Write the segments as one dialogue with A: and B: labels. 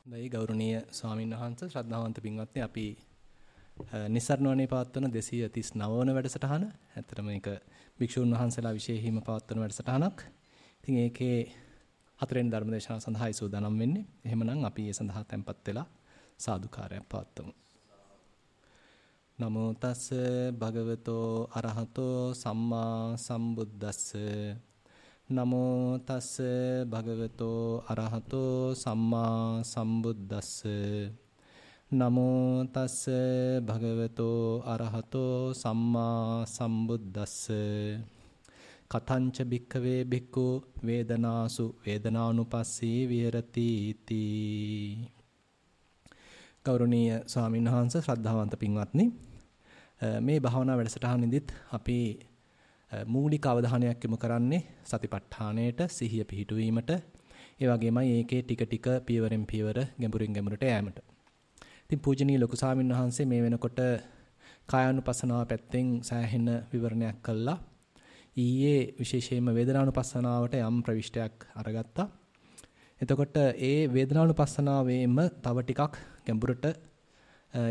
A: දෛ ගෞරවනීය ස්වාමීන් වහන්සේ ශ්‍රද්ධාවන්ත පින්වත්නි අපි නිස්සරණවනේ පවත්වන 239 වන වැඩසටහන. ඇත්තටම මේක භික්ෂුන් වහන්සේලා විශේෂයෙන්ම පවත්වන වැඩසටහනක්. ඉතින් ඒකේ හතරෙන් ධර්මදේශනා සඳහායි සූදානම් වෙන්නේ. එහෙමනම් අපි ඒ සඳහා tempත් වෙලා සාදුකාරයක් පවත්වමු. නමෝ තස් භගවතෝ අරහතෝ සම්මා සම්බුද්දස්ස නමෝ තස් භගවතෝ අරහතෝ සම්මා සම්බුද්දස්ස නමෝ තස් භගවතෝ අරහතෝ සම්මා සම්බුද්දස්ස කතංච භික්ඛවේ භික්ඛු වේදනාසු වේදනානුපස්සී විහෙරති තී. ගෞරවනීය ස්වාමීන් වහන්සේ ශ්‍රද්ධාවන්ත පින්වත්නි, මේ භාවනා වැඩසටහනෙදිත් අපි මූලික අවධානයක් යොමු කරන්නේ සතිපට්ඨානයට, සිහිය පිහිටුවීමට, ඒ වගේමයි ඒකේ ටික ටික පියවරෙන් පියවර ගැඹුරින් ගැඹුරට යෑමට. ඉතින් පූජනීය ලොකු ස්වාමීන් වහන්සේ මේ වෙනකොට කායානුපස්සනාව පැත්තෙන් සෑහෙන විවරණයක් කළා. ඊයේ විශේෂයෙන්ම වේදනානුපස්සනාවට යම් ප්‍රවිෂ්ටයක් අරගත්තා. එතකොට ඒ වේදනානුපස්සනාවේම තව ටිකක් ගැඹුරට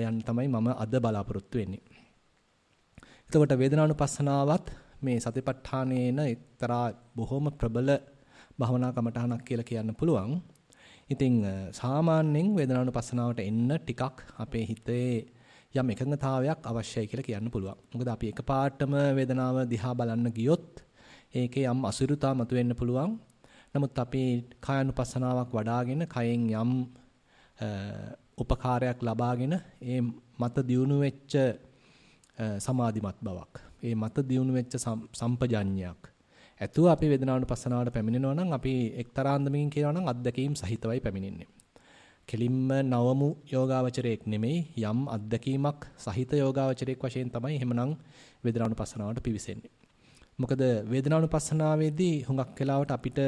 A: යන්න තමයි මම අද බලාපොරොත්තු වෙන්නේ. එතකොට වේදනානුපස්සනාවත් මේ සතිපට්ඨානේන එක්තරා බොහොම ප්‍රබල භවනා කමඨහනක් කියලා කියන්න පුළුවන්. ඉතින් සාමාන්‍යයෙන් වේදනානුපස්සනාවට එන්න ටිකක් අපේ හිතේ යම් එකඟතාවයක් අවශ්‍යයි කියලා කියන්න පුළුවන්. මොකද අපි එකපාරටම වේදනාව දිහා බලන්න ගියොත් ඒකේ යම් අසුරුතා මතුවෙන්න පුළුවන්. නමුත් අපි කායानुපස්සනාවක් වඩ아가ගෙන කයෙන් යම් උපකාරයක් ලබාගෙන ඒ මත දියුණු වෙච්ච සමාධිමත් බවක්, ඒ මත දියුණු වෙච්ච සම්පජඤ්ඤයක් ඇතුව අපි වේදනානුපස්සනාවට පැමිණෙනවා නම් අපි එක්තරා අන්දමකින් කියනවා නම් අත්දැකීම් සහිතවයි පැමිණෙන්නේ. කෙලින්ම නවමු යෝගාවචරයක් නෙමෙයි, යම් අත්දැකීමක් සහිත යෝගාවචරයක් වශයෙන් තමයි එහෙමනම් වේදනානුපස්සනාවට පිවිසෙන්නේ. මොකද වේදනානුපස්සනාවේදී හුඟක් වෙලාවට අපිට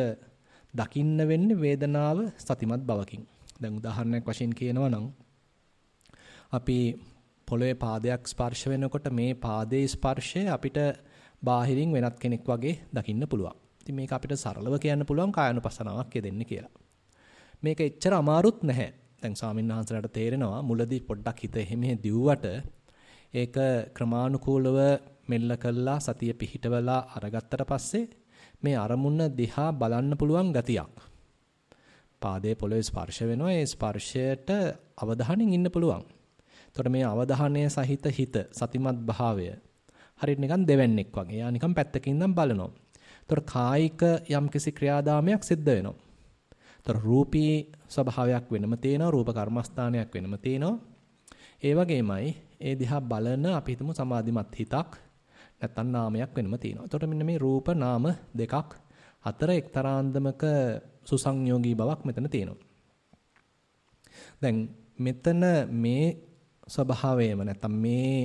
A: දකින්න වෙන්නේ වේදනාව සතිමත් බවකින්. දැන් උදාහරණයක් වශයෙන් කියනවා නම් අපි පොළවේ පාදයක් ස්පර්ශ වෙනකොට මේ පාදයේ ස්පර්ශය අපිට බාහිරින් වෙනත් කෙනෙක් වගේ දකින්න පුළුවන්. ඉතින් මේක අපිට සරලව කියන්න පුළුවන් කායानुපස්සනාවක් යෙදෙන්නේ කියලා. මේක එච්චර අමාරුත් නැහැ. දැන් ස්වාමීන් වහන්සේලාට තේරෙනවා මුලදී පොඩ්ඩක් හිත එහෙම දිව්වට ඒක ක්‍රමානුකූලව මෙල්ල කළා සතිය පිහිටවලා අරගත්තට පස්සේ මේ අරමුණ දිහා බලන්න පුළුවන් ගතියක්. පාදයේ පොළවේ ස්පර්ශ වෙනවා. ඒ ස්පර්ශයට අවධානයෙන් ඉන්න පුළුවන්. එතකොට මේ අවධානය සහිත හිත සතිමත් භාවය හරියට නිකන් දෙවන්නේක් වගේ. යා නිකන් පැත්තකින් ඉඳන් බලනවා. එතකොට කායික යම්කිසි ක්‍රියාදාමයක් සිද්ධ වෙනවා. එතකොට රූපී ස්වභාවයක් වෙනම තියෙනවා. රූප කර්මස්ථානයක් වෙනම තියෙනවා. ඒ වගේමයි ඒ දිහා බලන අපි හිතමු සමාධිමත් හිතක් නැත්තම් නාමයක් වෙනම තියෙනවා. එතකොට මෙන්න මේ රූප නාම දෙකක් අතර එක්තරා අන්දමක සුසංයෝගී බවක් මෙතන තියෙනවා. දැන් මෙතන මේ ස්වභාවයම නැත්තම් මේ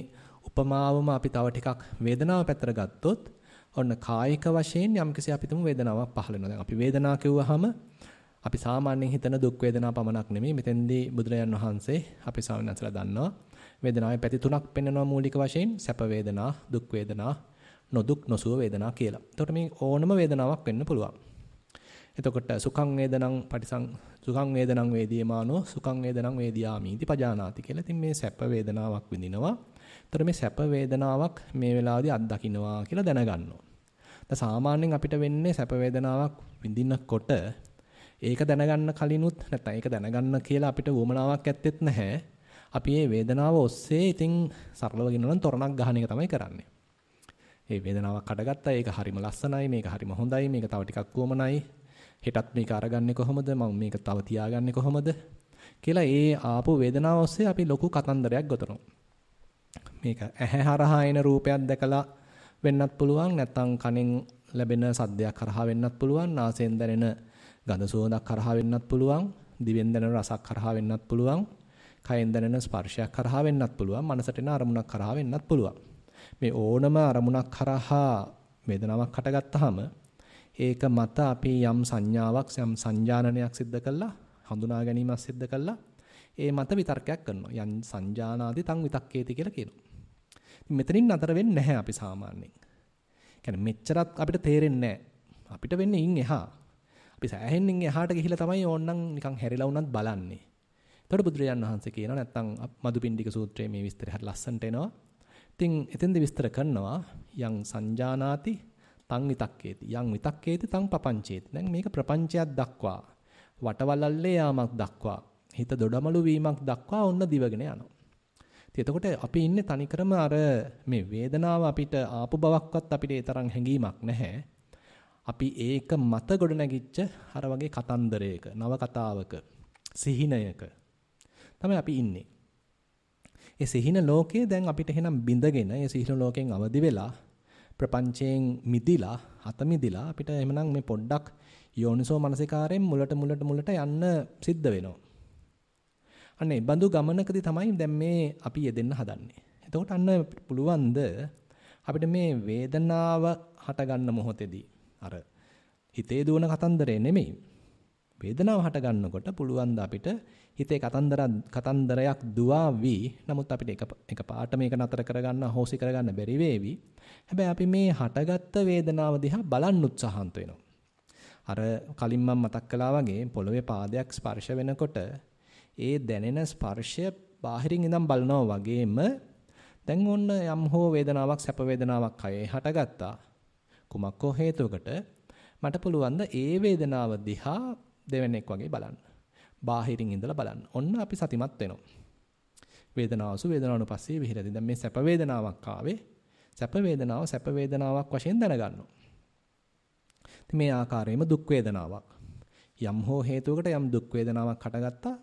A: උපමාවම අපි තව ටිකක් වේදනාව පැත්තට ගත්තොත් ඔන්න කායික වශයෙන් යම්කිසි අපි තුමු වේදනාවක් පහළ වෙනවා. දැන් අපි වේදනාව කිව්වහම අපි සාමාන්‍යයෙන් හිතන දුක් වේදනා පමණක් නෙමෙයි. මෙතෙන්දී බුදුරජාන් වහන්සේ අපි ස්වාමීන් වහන්සේලා දන්නවා වේදනාවේ පැති තුනක් පෙන්වනවා මූලික වශයෙන් සැප වේදනා, දුක් වේදනා, නොදුක් නොසුව වේදනා කියලා. එතකොට මේ ඕනම වේදනාවක් වෙන්න පුළුවන්. එතකොට සුඛං වේදනං වේදීමානෝ සුඛං වේදනං වේදියාමි इति පජානාති කියලා. ඉතින් මේ සැප වේදනාවක් විඳිනවා. එතකොට මේ සැප වේදනාවක් මේ වෙලාවේදී අත්දකින්නවා කියලා දැනගන්නවා. දැන් සාමාන්‍යයෙන් අපිට වෙන්නේ සැප වේදනාවක් විඳිනකොට ඒක දැනගන්න කලිනුත් නැත්නම් ඒක දැනගන්න කියලා අපිට වුමනාවක් ඇත්තෙත් නැහැ. අපි මේ වේදනාව ඔස්සේ ඉතින් සරලව කියනවා නම් තොරණක් ගහන එක තමයි කරන්නේ. මේ වේදනාවක් අඩගත්තා, ඒක හරිම ලස්සනයි, මේක හරිම හොඳයි, මේක තව ටිකක් වුමනයි. හෙටත් මේක අරගන්නේ කොහොමද? මම මේක තව තියාගන්නේ කොහොමද? කියලා ඒ ආපු වේදනාව ඔස්සේ අපි ලොකු කතන්දරයක් ගොතනවා. මේක ඇහැ හරහා එන රූපයක් දැකලා වෙන්නත් පුළුවන්, නැත්නම් කනෙන් ලැබෙන සද්දයක් හරහා වෙන්නත් පුළුවන්, නාසයෙන් දැනෙන ගඳ සුවඳක් හරහා වෙන්නත් පුළුවන්, දිවෙන් දැනෙන රසක් හරහා වෙන්නත් පුළුවන්, කයෙන් දැනෙන ස්පර්ශයක් හරහා වෙන්නත් පුළුවන්, මනසට එන අරමුණක් හරහා වෙන්නත් පුළුවන්. මේ ඕනම අරමුණක් හරහා වේදනාවක් හටගත්තාම ඒක මත අපි යම් සංඥාවක් යම් සංජානනයක් සිද්ධ කළා, හඳුනා ගැනීමක් සිද්ධ කළා. ඒ මත විතර්කයක් කරනවා. යන් සංජානාති තං විතක්කේති කියලා කියනවා. මෙතනින් අතර වෙන්නේ නැහැ අපි සාමාන්‍යයෙන්. කියන්නේ මෙච්චරත් අපිට තේරෙන්නේ නැහැ. අපිට වෙන්නේ ඉන් එහා. අපි සෑහෙනින් එහාට ගිහිලා තමයි ඕන්නම් නිකන් හැරිලා වුණත් බලන්නේ. එතකොට බුදුරජාණන් වහන්සේ කියනවා නැත්නම් මදුපිණ්ඩික සූත්‍රයේ මේ විස්තරය හරි ලස්සනට එනවා. ඉතින් එතෙන්ද විස්තර කරනවා යං සංජානාති තං විතක්කේති යං විතක්කේති තං පපංචේති. දැන් මේක ප්‍රපංචයක් දක්වා වටවලල්ලේ යාමක් දක්වා හිත දොඩමළු වීමක් දක්වා ඔන්න දිවගෙන යනවා. ඉතින් එතකොට අපි ඉන්නේ තනිකරම අර මේ වේදනාව අපිට ආපු බවක්වත් අපිට ඒ තරම් හැඟීමක් නැහැ. අපි ඒක මත ගොඩ නැගිච්ච අර වගේ කතන්දරයක නව කතාවක සිහිනයක තමයි අපි ඉන්නේ. ඒ සිහින ලෝකයේ දැන් අපිට එහෙනම් බිඳගෙන ඒ සිහින ලෝකයෙන් අවදි වෙලා ප්‍රපංචයෙන් මිදිලා අත මිදිලා අපිට එහෙනම් මේ පොඩ්ඩක් යෝනිසෝ මනසිකාරයෙන් මුලට යන්න සිද්ධ වෙනවා. අනේ බඳු ගමනකදී තමයි දැන් මේ අපි යෙදෙන්න හදන්නේ. එතකොට අන්න පුළුවන්ද අපිට මේ වේදනාව හට ගන්න මොහොතේදී අර හිතේ දුවන කතන්දරේ නෙමෙයි. වේදනාව හට ගන්නකොට පුළුවන් ද අපිට හිතේ කතන්දරයක් දුවාවි. නමුත් අපිට එක පාට මේක නතර කරගන්න, හොසි කරගන්න බැරි වේවි. හැබැයි අපි මේ හටගත්ත වේදනාව දිහා බලන්න උත්සාහන්ත වෙනවා. අර කලින් මම මතක් කළා වගේ පොළවේ පාදයක් ස්පර්ශ වෙනකොට ඒ දැනෙන ස්පර්ශය බාහිරින් ඉඳන් බලනවා වගේම දැන් ඔන්න යම් හෝ වේදනාවක් සැප වේදනාවක් කයේ හටගත්තා. කුමක් හෝ හේතුවකට මට පුළුවන් ද ඒ වේදනාව දිහා දෙවෙනෙක් වගේ බලන්න. බාහිරින් ඉඳලා බලන්න. ඔන්න අපි සතිමත් වෙනවා. වේදනාවසු වේදනානුපස්සී විහෙරති. දැන් මේ සැප වේදනාවක් ආවේ. සැප වේදනාවක් වශයෙන් දැනගන්නවා. ඉතින් මේ ආකාරයෙන්ම දුක් වේදනාවක්. යම් හෝ හේතුවකට යම් දුක් වේදනාවක් හටගත්තා.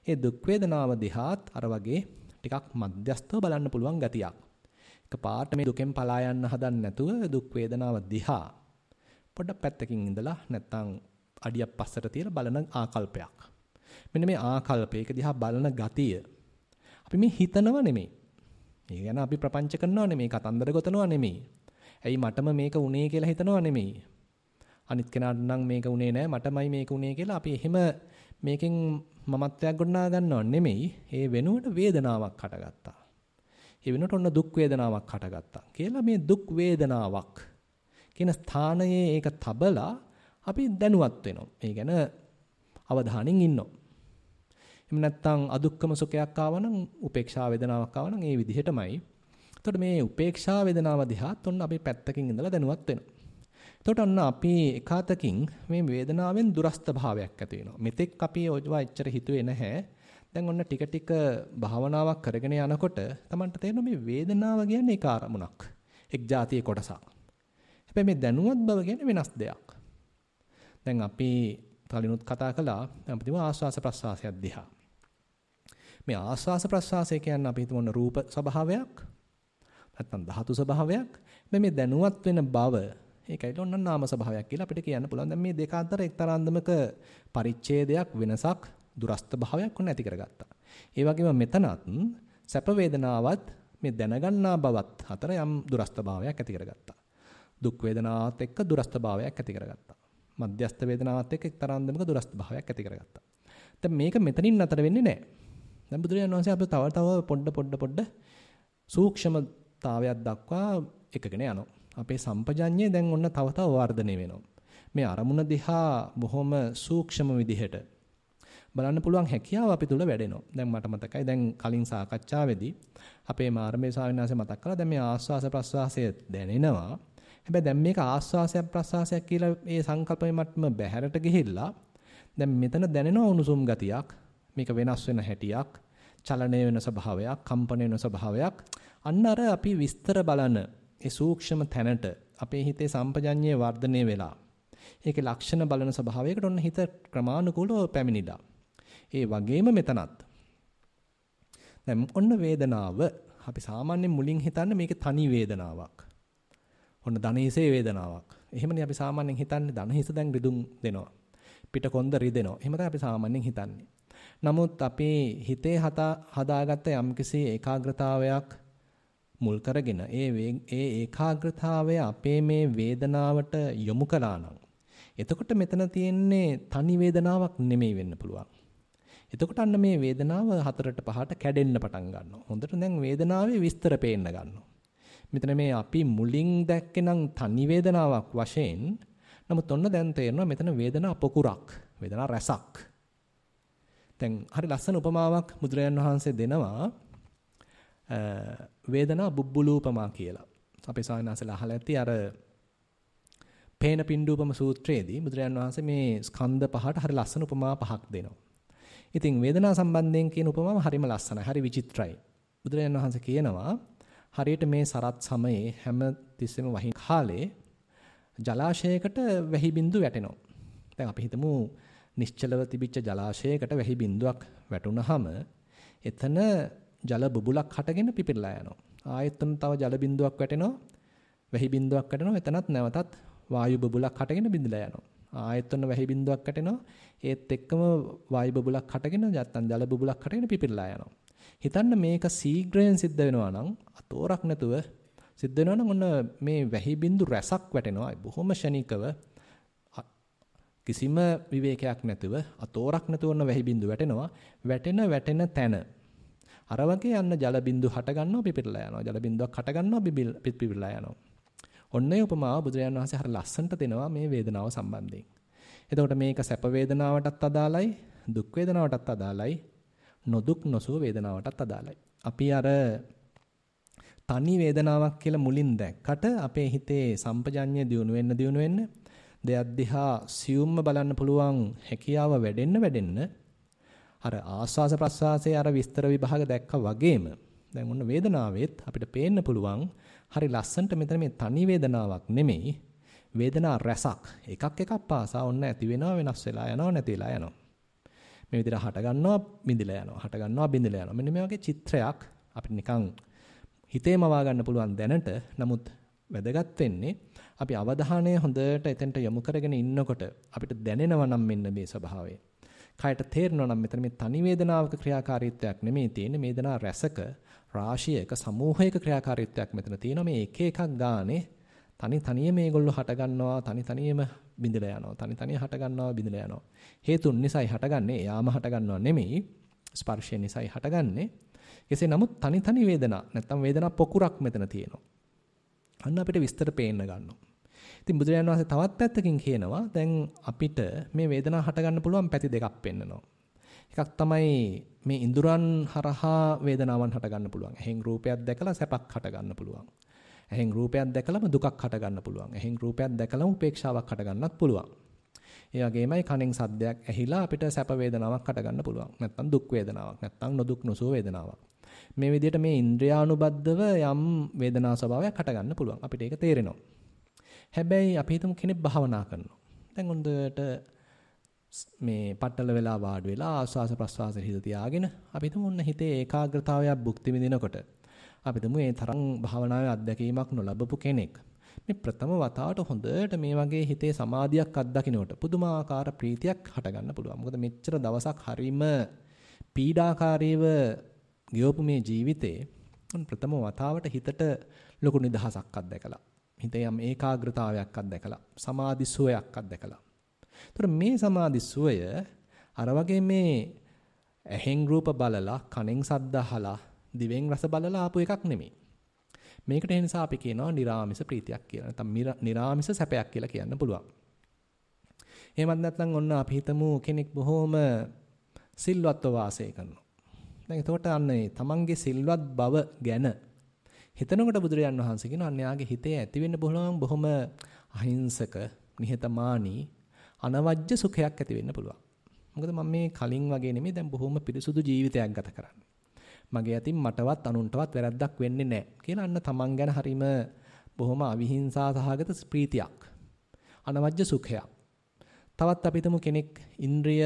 A: ඒ දුක් වේදනාව දිහාත් අර වගේ ටිකක් මධ්‍යස්තව බලන්න පුළුවන් ගතියක්. එකපාරට මේ දුකෙන් පලා යන්න හදන්නේ නැතුව දුක් වේදනාව දිහා පොඩ්ඩක් පැත්තකින් ඉඳලා නැත්තම් අඩියක් පස්සට තියලා බලන ආකල්පයක්. මෙන්න මේ ආකල්පයක දිහා බලන ගතිය අපි මේ හිතනව නෙමෙයි. මේ ගැන අපි ප්‍රපංච කරනව නෙමෙයි, කතන්දර ගොතනව නෙමෙයි. ඇයි මටම මේක උනේ කියලා හිතනව නෙමෙයි. අනිත් කෙනාට නම් මේක උනේ නැහැ, මටමයි මේක උනේ කියලා අපි එහෙම මේකෙන් මමත්වයක් ගොඩනගා ගන්නව නෙමෙයි. ඒ වෙනුවට වේදනාවක් හටගත්තා. ඒ වෙනුවට ඔන්න දුක් වේදනාවක් හටගත්තා කියලා මේ දුක් වේදනාවක් කියන ස්ථානයේ ඒක තබලා අපි දැනුවත් වෙනවා. ඒ ගැන අවධානයෙන් ඉන්නවා. එහෙම නැත්නම් අදුක්කම සුඛයක් ආවනම් උපේක්ෂා වේදනාවක් ආවනම් ඒ විදිහටමයි. එතකොට මේ උපේක්ෂා වේදනාව දිහාත් ඔන්න අපි පැත්තකින් ඉඳලා දැනුවත් වෙනවා. එතකොට ඔන්න අපි එකාතකින් මේ වේදනාවෙන් දුරස්ත භාවයක් ඇති වෙනවා. මෙතෙක් අපි ඔයවා එච්චර හිතුවේ නැහැ. දැන් ඔන්න ටික ටික භාවනාවක් කරගෙන යනකොට Tamanට තේරෙනවා මේ වේදනාව කියන්නේ ඒක අරමුණක්. එක් જાතියේ කොටසක්. හැබැයි මේ දැනුවත් බව කියන්නේ වෙනස් දෙයක්. දැන් අපි කලිනුත් කතා කළා අපිටම ආස්වාස ප්‍රස්වාසයක් දිහා. මේ ආස්වාස ප්‍රස්වාසය කියන්නේ අපි හිතමු රූප ස්වභාවයක් නැත්නම් ධාතු ස්වභාවයක්. මේ දැනුවත් වෙන බව ඒකයි ඔන්න නාම ස්වභාවයක් කියලා අපිට කියන්න පුළුවන්. දැන් මේ දෙක අතර එක්තරා අන්දමක පරිච්ඡේදයක් වෙනසක් දුරස්ත භාවයක් ඔන්න ඇති කරගත්තා. ඒ වගේම මෙතනත් සැප වේදනාවත් මේ දැනගන්නා බවත් අතර යම් දුරස්ත භාවයක් ඇති කරගත්තා. දුක් වේදනාවත් එක්ක දුරස්ත භාවයක් ඇති කරගත්තා. මධ්‍යස්ථ වේදනාවත් එක්ක එක්තරා අන්දමක දුරස්ත භාවයක් ඇති කරගත්තා. දැන් මේක මෙතනින් නතර වෙන්නේ නැහැ. දැන් බුදුරජාණන් වහන්සේ අපිට තව පොඩ සූක්ෂමතාවයක් දක්වා එකගෙන යනවා. අපේ සම්පජඤ්ඤය දැන් ඔන්න තව වර්ධනය වෙනවා. මේ අරමුණ දිහා බොහොම සූක්ෂම විදිහට බලන්න පුළුවන් හැකියාව අපි තුල වැඩෙනවා. දැන් මට මතකයි දැන් කලින් සාකච්ඡාවේදී අපේ මාර්මේ ස්වාමීන් වහන්සේ මතක් කළා දැන් මේ ආස්වාස ප්‍රස්වාසය දැනෙනවා. හැබැයි දැන් මේක ආස්වාසයක් ප්‍රස්වාසයක් කියලා මේ සංකල්පෙ මට්ටම බැහැරට ගිහිල්ලා දැන් මෙතන දැනෙන උණුසුම් ගතියක්, මේක වෙනස් වෙන හැටියක්, චලනය වෙන ස්වභාවයක්, කම්පන වෙන ස්වභාවයක්. අන්න අර අපි විස්තර බලන ඒ සූක්ෂම තැනට අපේ හිතේ සම්පජඤ්ඤය වර්ධනය වෙලා ඒකේ ලක්ෂණ බලන ස්වභාවයකට ඔන්න හිත ක්‍රමානුකූලව පැමිණිලා. ඒ වගේම මෙතනත් දැන් ඔන්න වේදනාව අපි සාමාන්‍යයෙන් මුලින් හිතන්නේ මේක තනි වේදනාවක්. ඔන්න ධනහිසේ වේදනාවක්. එහෙමනේ අපි සාමාන්‍යයෙන් හිතන්නේ ධනහිස දැන් රිදුම් දෙනවා. පිටකොන්ද රිදෙනවා. එහෙම තමයි අපි සාමාන්‍යයෙන් හිතන්නේ. නමුත් අපේ හිතේ හදාගත්ත යම්කිසි ඒකාග්‍රතාවයක් මුල් කරගෙන ඒ ඒකාග්‍රතාවය අපේ මේ වේදනාවට යොමු කළා නම් එතකොට මෙතන තියෙන්නේ තනි වේදනාවක් නෙමෙයි වෙන්න පුළුවන්. එතකොට අන්න මේ වේදනාව හතරට පහට කැඩෙන්න පටන් ගන්නවා. හොඳට දැන් වේදනාවේ විස්තර පේන්න ගන්නවා. මෙතන මේ අපි මුලින් දැක්කේ නම් තනි වේදනාවක් වශයෙන් නමුත් ඔන්න දැන් තේරෙනවා මෙතන වේදනා පොකුරක්, වේදනා රසක්. දැන් හරි ලස්සන උපමාවක් බුදුරජාන් වහන්සේ දෙනවා වේදනා බුබ්බුලූපමා කියලා. අපේ සායනාසලා අහලා ඇති අර පේන පින්ඩූපම සූත්‍රයේදී බුදුරජාන් වහන්සේ මේ ස්කන්ධ පහට හරි ලස්සන උපමා පහක් දෙනවා. ඉතින් වේදනා සම්බන්ධයෙන් කියන උපමාව හරිම ලස්සනයි. හරි විචිත්‍රයි. බුදුරජාන් වහන්සේ කියනවා හරියට මේ සරත් සමයේ හැම තිස්සෙම වහින කාලේ ජලාශයකට වැහි බිඳු වැටෙනවා. දැන් අපි හිතමු නිශ්චලව තිබිච්ච ජලාශයකට වැහි බිඳුවක් වැටුනහම එතන ජල බුබුලක් හටගෙන පිපිරලා යනවා. ආයෙත් තව ජල බිඳුවක් වැටෙනවා. වැහි බිඳුවක් වැටෙනවා. එතනත් නැවතත් වායු බුබුලක් හටගෙන බිඳලා යනවා. ආයෙත් වැහි බිඳුවක් වැටෙනවා. ඒත් එක්කම වායු බුබුලක් හටගෙන නැත්තම් ජල බුබුලක් හටගෙන පිපිරලා යනවා. හිතන්න මේක සීග්‍රයෙන් සිද්ධ වෙනවා නම් අතෝරක් නැතුව සිද්ධ වෙනවා නම් ඔන්න මේ වැහි බිඳු රැසක් වැටෙනවා. බොහොම ෂණිකව කිසිම විවේකයක් නැතුව අතෝරක් නැතුව ඔන්න වැහි බිඳු වැටෙනවා. වැටෙන තැන අර වගේ යන්න ජල බිඳු හට ගන්නවා පිපිරලා යනවා. ජල බිඳුවක් හට ගන්නවා පිපිරලා යනවා. ඔන්න ඒ උපමාව බුදුරජාණන් වහන්සේ හරිය ලස්සනට දෙනවා මේ වේදනාව සම්බන්ධයෙන්. එතකොට මේක සැප වේදනාවටත් අදාළයි, දුක් වේදනාවටත් අදාළයි, නොදුක් නොසුව වේදනාවටත් අදාළයි. අපි අර තනි වේදනාවක් කියලා මුලින් දැක්කට අපේ හිතේ සම්පජඤ්ඤය දියුණු වෙන්න දෙයක් දිහා සියුම්ම බලන්න පුළුවන් හැකියාව වැඩෙන්න අර ආස්වාස ප්‍රස්වාසයේ අර විස්තර විභාග දැක්කා වගේම දැන් ඔන්න වේදනාවෙත් අපිට පේන්න පුළුවන් හරි ලස්සනට මෙතන මේ තනි වේදනාවක් නෙමෙයි වේදනා රසක් එකක් පාසා ඔන්න ඇති වෙනවා වෙනස් වෙලා යනවා නැති වෙලා යනවා මේ විදිහට හට ගන්නවා බිඳිලා යනවා හට ගන්නවා බිඳිලා යනවා මෙන්න මේ වගේ චිත්‍රයක් අපිට නිකන් හිතේම වා ගන්න පුළුවන් දැනට නමුත් වැදගත් වෙන්නේ අපි අවධානය හොඳට එතෙන්ට යොමු කරගෙන ඉන්නකොට අපිට දැනෙනවා නම් මෙන්න මේ ස්වභාවය. කයට තේරෙනවා නම් මෙතන මේ තනි වේදනාවක ක්‍රියාකාරීත්වයක් නෙමෙයි තියෙන්නේ වේදනා රසක රාශියක සමූහයක ක්‍රියාකාරීත්වයක් මෙතන තියෙනවා මේ එක එකක් ගානේ තනියම මේගොල්ලෝ හට ගන්නවා තනියම බිඳලා යනවා තනිය හට ගන්නවා බිඳලා යනවා හේතුන් නිසායි හටගන්නේ යාම හට ගන්නවා නෙමෙයි ස්පර්ශය නිසායි හටගන්නේ කෙසේ නමුත් තනි වේදනා නැත්තම් වේදනා පොකුරක් මෙතන තියෙනවා අන්න අපිට විස්තර පේන්න ගන්නවා ඉතින් බුදුරජාණන් වහන්සේ තවත් පැත්තකින් කියනවා දැන් අපිට මේ වේදනා හට ගන්න පුළුවන් පැති දෙකක් පෙන්නනවා එකක් තමයි මේ ඉඳුරන් හරහා වේදනාවන් හට ගන්න පුළුවන් එහෙන් රූපයක් දැකලා සැපක් හට ගන්න පුළුවන් එහෙන් රූපයක් දැකලම දුකක් හට ගන්න පුළුවන් එහෙන් රූපයක් දැකලම උපේක්ෂාවක් හට ගන්නත් පුළුවන් ඒ වගේමයි කනෙන් සද්දයක් ඇහිලා අපිට සැප වේදනාවක් හට ගන්න පුළුවන් නැත්නම් දුක් වේදනාවක් නැත්නම් නොදුක් නොසුව වේදනාවක් මේ විදිහට මේ ඉන්ද්‍රියානුබද්ධව යම් වේදනා ස්වභාවයක් හට ගන්න පුළුවන් අපිට ඒක තේරෙනවා හැබැයි අපි හිතමු කෙනෙක් භාවනා කරනවා දැන් හොඳට මේ පట్టල වෙලා වාඩි වෙලා ආස්වාස ප්‍රස්වාස හිත තියාගෙන අපි හිතමු ඔන්න හිතේ ඒකාග්‍රතාවයක් භුක්ති විඳිනකොට අපි හිතමු මේ තරම් භාවනාවේ අත්දැකීමක් නොලබපු කෙනෙක් මේ ප්‍රථම වතාවට හොඳට මේ වගේ හිතේ සමාධියක් අත්දකින්නකොට පුදුමාකාර ප්‍රීතියක් හට ගන්න පුළුවන් මොකද මෙච්චර දවසක් හරීම පීඩාකාරීව ගියෝපු මේ ජීවිතේ ප්‍රථම වතාවට හිතට ලොකු නිදහසක් අත්දැකලා හිතේ යම් ඒකාග්‍රතාවයක් අත්දැකලා සමාධි සුවයක් අත්දැකලා. ඒතර මේ සමාධි සුවය අර වගේ මේ ඇහෙන් රූප බලලා කනෙන් ශබ්ද අහලා දිවෙන් රස බලලා ආපු එකක් නෙමෙයි. මේකට ඒ නිසා අපි කියනවා නිරාමිස ප්‍රීතියක් කියලා. නැත්නම් නිරාමිස සැපයක් කියලා කියන්න පුළුවන්. එහෙමත් නැත්නම් ඔන්න අපි හිතමු කෙනෙක් බොහොම සිල්වත්ව වාසය කරනවා. දැන් එතකොට අන්නේ තමන්ගේ සිල්වත් බව ගැන හිතනකොට බුදුරජාන් වහන්සේ කියනවා අන්‍යයාගේ හිතේ ඇති වෙන්න බොහොම අහිංසක, නිහතමානී, අනවජ්‍ය සුඛයක් ඇති වෙන්න පුළුවන්. මොකද මම මේ කලින් වගේ නෙමෙයි දැන් බොහොම පිරිසුදු ජීවිතයක් ගත කරන්නේ. මගේ අතින් මටවත් අනුන්ටවත් වැරද්දක් වෙන්නේ නැහැ කියලා අන්න තමන් ගැන හරීම බොහොම අවිහිංසා සහගත ප්‍රීතියක්. අනවජ්‍ය සුඛයක්. තවත් අපි හිතමු කෙනෙක් ඉන්ද්‍රිය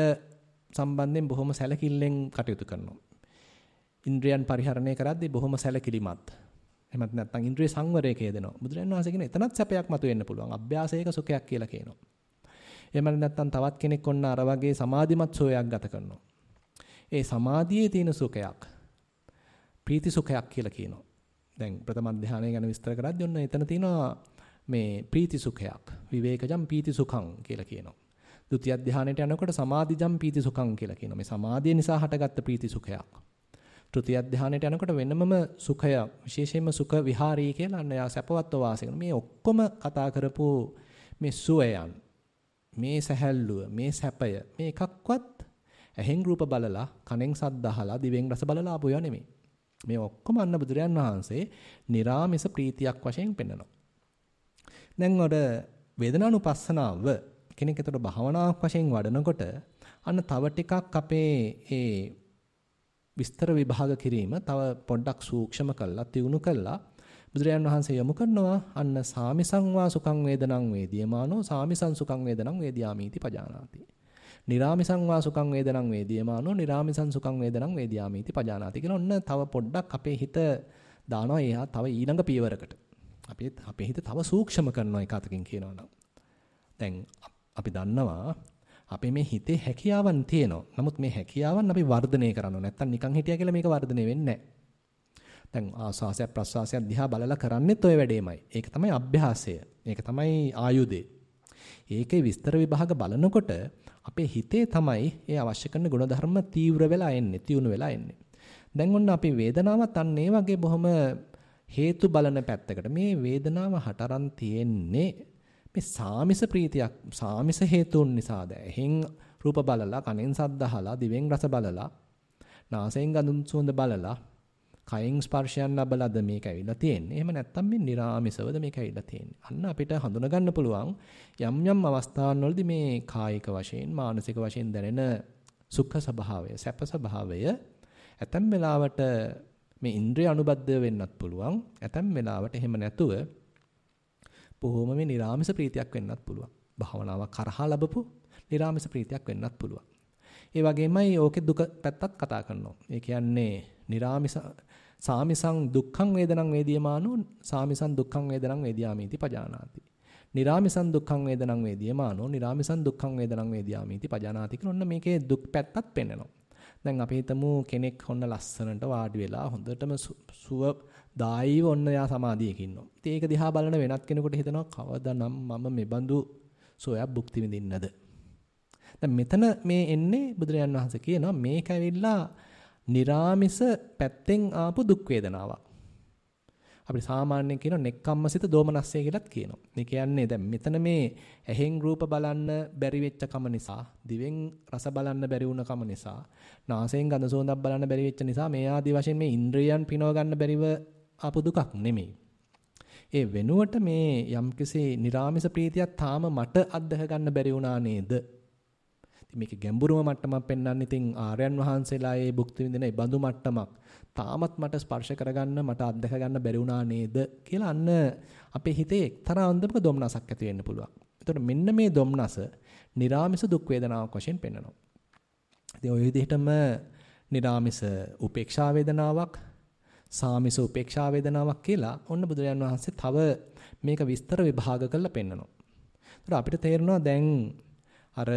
A: සම්බන්ධයෙන් බොහොම සැලකිල්ලෙන් කටයුතු කරනවා. ඉන්ද්‍රියන් පරිහරණය කරද්දී බොහොම සැලකිලිමත්. එහෙමත් නැත්නම් ඉන්ද්‍රිය සංවරයක යෙදෙනවා. බුදුරජාණන් වහන්සේ කියන එතනත් සැපයක් මතුවෙන්න පුළුවන්. අභ්‍යාසයක සුඛයක් කියලා කියනවා. එහෙමත් නැත්නම් තවත් කෙනෙක් ඔන්න අර වගේ සමාධිමත් සෝයක් ගත කරනවා. ඒ සමාධියේ තියෙන සුඛයක් ප්‍රීති සුඛයක් කියලා කියනවා. දැන් ප්‍රථම ධානය ගැන විස්තර කරද්දී ඔන්න එතන තියෙනවා මේ ප්‍රීති සුඛයක්. විවේකජම් පීති සුඛං කියලා කියනවා. ဒုတိ ය ධානයට යනකොට සමාධිජම් පීති සුඛං කියලා කියනවා. මේ සමාධිය නිසා හටගත්ත ප්‍රීති සුඛයක්. තෘතිය ධානයට යනකොට වෙනමම සුඛය විශේෂයෙන්ම සුඛ විහාරී කියලා අන්න යා සැපවත්ව වාසය කරන මේ ඔක්කොම කතා කරපු මේ සුවයන් මේ සැහැල්ලුව මේ සැපය මේ එකක්වත් ඇහෙන් රූප බලලා, කනෙන් ශබ්ද අහලා, දිවෙන් රස බලලා ආපු ඒවා නෙමෙයි. මේ ඔක්කොම අන්න බුදුරයන් වහන්සේ निराமிස ප්‍රීතියක් වශයෙන් පෙන්වනවා. දැන් ඔර වේදනානුපස්සනාව කෙනෙක් ඒතර භාවනාවක් වශයෙන් වඩනකොට අන්න තව ටිකක් අපේ ඒ විස්තර විභාග කිරීම තව පොඩ්ඩක් සූක්ෂම කළා, තියුණු කළා බුදුරයන් වහන්සේ යොමු කරනවා අන්න සාමිසං වා සුඛං වේදනං වේදියමානෝ සාමිසං සුඛං වේදනං වේදියාමීති පජානාති. නිරාමිසං වා සුඛං වේදනං වේදියමානෝ නිරාමිසං සුඛං වේදනං වේදියාමීති පජානාති කියලා ඔන්න තව පොඩ්ඩක් අපේ හිත දානවා එහා තව ඊළඟ පියවරකට. අපේ හිත තව සූක්ෂම කරනවා එක අතකින් කියනවා නම්. දැන් අපි දන්නවා අපේ මේ හිතේ හැකියාවන් තියෙනවා. නමුත් මේ හැකියාවන් අපි වර්ධනය කරනවා. නැත්තම් නිකන් හිටියා කියලා මේක වර්ධනය වෙන්නේ නැහැ. දැන් ආස්වාසය ප්‍රස්වාසය දිහා බලලා කරන්නේත් ඔය වැඩේමයි. ඒක තමයි අභ්‍යාසය. ඒක තමයි ආයුධය. ඒකේ විස්තර විභාග බලනකොට අපේ හිතේ තමයි ඒ අවශ්‍ය කරන ගුණධර්ම තීව්‍ර වෙලා එන්නේ, තියුණු වෙලා එන්නේ. දැන් ඔන්න අපි වේදනාවත් අන්න ඒ වගේ බොහොම හේතු බලන පැත්තකට මේ වේදනාව හතරන් තියෙන්නේ මේ සාමිස ප්‍රීතියක් සාමිස හේතුන් නිසාද එහෙන් රූප බලලා කනෙන් ශබ්ද අහලා දිවෙන් රස බලලා නාසයෙන් ගඳ සුවඳ බලලා කයෙන් ස්පර්ශයන් ලැබලාද මේක ඇවිල්ලා තියෙන්නේ. එහෙම නැත්නම් මේ निराமிසවද මේක ඇවිල්ලා තියෙන්නේ. අන්න අපිට හඳුනා ගන්න පුළුවන් යම් යම් අවස්ථාවන් වලදී මේ කායික වශයෙන් මානසික වශයෙන් දැනෙන සුඛ ස්වභාවය, සැප ස්වභාවය ඇතැම් වෙලාවට මේ ඉන්ද්‍රිය අනුබද්ධ වෙන්නත් පුළුවන්. ඇතැම් වෙලාවට එහෙම නැතුව බොහොම මේ निराமிස ප්‍රීතියක් වෙන්නත් පුළුවන්. භාවනාවක් කරහා ලැබපු निराமிස ප්‍රීතියක් වෙන්නත් පුළුවන්. ඒ වගේමයි ඕකේ දුක පැත්තත් කතා කරනවා. ඒ කියන්නේ निराமிස සාමිසං දුක්ඛං වේදනං වේදියමානෝ සාමිසං දුක්ඛං වේදනං වේදියාමීති පජානාති. निराமிසං දුක්ඛං වේදනං වේදියමානෝ නිරාමිසං දුක්ඛං වේදනං වේදියාමීති පජානාති කියලා ඔන්න මේකේ දුක් පැත්තත් පෙන්නනවා. දැන් අපි හිතමු කෙනෙක් ඔන්න ලස්සනට වාඩි වෙලා හොඳටම සුවදායීව ඔන්න යා සමාධියක ඉන්නවා. ඉතින් ඒක දිහා බලන වෙනත් කෙනෙකුට හිතනවා කවදානම් මම මෙබඳු සෝයක් භුක්ති විඳින්නද? දැන් මෙතන මේ එන්නේ බුදුරජාන් වහන්සේ කියනවා මේක ඇවිල්ලා निराமிස පැත්තෙන් ආපු දුක් වේදනාවක්. අපි සාමාන්‍යයෙන් කියන නෙක්ඛම්මසිත දෝමනස්සය කියලාත් කියනවා. මේ කියන්නේ දැන් මෙතන මේ ඇහෙන් රූප බලන්න බැරි වෙච්ච කම නිසා, දිවෙන් රස බලන්න බැරි වුණ කම නිසා, නාසයෙන් ගඳ සුවඳක් බලන්න බැරි වෙච්ච නිසා මේ ආදි වශයෙන් මේ ඉන්ද්‍රියයන් පිනව ගන්න බැරිව ආපු දුකක් නෙමෙයි. ඒ වෙනුවට මේ යම්කිසි निराமிස ප්‍රීතියක් තාම මට අත්දක ගන්න බැරි වුණා නේද? ඉතින් මේක ගැඹුරුම මට්ටමක් පෙන්වන්න ඉතින් ආර්යයන් වහන්සේලා ඒ භුක්ති විඳින ඒ බඳු මට්ටමක් තාමත් මට ස්පර්ශ කරගන්න මට අත්දක ගන්න බැරි වුණා නේද කියලා අන්න අපේ හිතේ එක්තරා අන්දමක දොම්නසක් ඇති වෙන්න පුළුවන්. ඒතකොට මෙන්න මේ දොම්නස निराமிස දුක් වේදනාවක් වශයෙන් පෙන්වනවා. ඉතින් ওই විදිහටම निराமிස උපේක්ෂා වේදනාවක්, සාමිස උපේක්ෂා වේදනාවක් කියලා ඔන්න බුදුරජාන් වහන්සේ තව මේක විස්තර විභාග කරලා පෙන්වනවා. ඒතකොට අපිට තේරෙනවා දැන් අර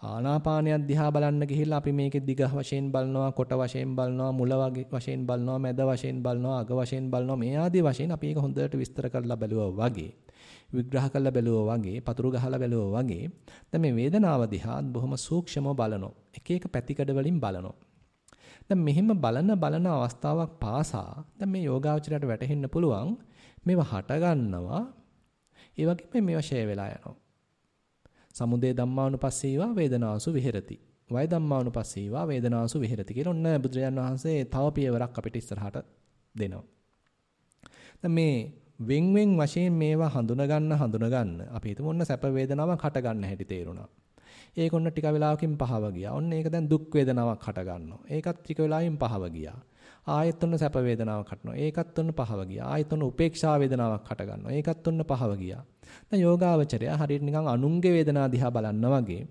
A: ආනාපානයක් දිහා බලන්න ගිහිල්ලා අපි මේකේ දිග වශයෙන් බලනවා, කොට වශයෙන් බලනවා, මුල වශයෙන් බලනවා, මැද වශයෙන් බලනවා, අග වශයෙන් බලනවා. මේ ආදී වශයෙන් අපි ඒක හොඳට විස්තර කරලා බැලුවා වගේ, විග්‍රහ කරලා බැලුවා වගේ, පතුරු ගහලා බැලුවා වගේ. දැන් මේ වේදනාව දිහා බොහොම සූක්ෂමව බලනවා. එක එක පැතිකඩ වලින් බලනවා. දැන් මෙහිම බලන අවස්ථාවක් පාසා දැන් මේ යෝගාවචරයට වැටහෙන්න පුළුවන් මේවා හට ගන්නවා. ඒ වගේම මේවා ෂේ වෙලා යනවා. සමුදය ධම්මානුපස්සීවා වේදනාසු විහෙරති. වය ධම්මානුපස්සීවා වේදනාසු විහෙරති කියලා ඔන්න බුදුරජාණන් වහන්සේ තව පියවරක් අපිට ඉස්සරහට දෙනවා. දැන් මේ වෙන් වශයෙන් මේවා හඳුනගන්න අපි හිතමු ඔන්න සැප වේදනාවක් හට ගන්න හැටි තේරුණා. ඒක ඔන්න ටික වෙලාවකින් පහව ගියා. ඔන්න ඒක දැන් දුක් වේදනාවක් හට ගන්නවා. ඒකත් ටික වෙලාවකින් පහව ගියා. ආයෙත් ඔන්න සැප වේදනාවක් හටනවා. ඒකත් ඔන්න පහව ගියා. ආයෙත් ඔන්න උපේක්ෂා වේදනාවක් හට ගන්නවා. ඒකත් ඔන්න පහව ගියා. දැන් යෝගාවචරය හරියට නිකන් අනුන්ගේ වේදනා දිහා බලන්න වගේ.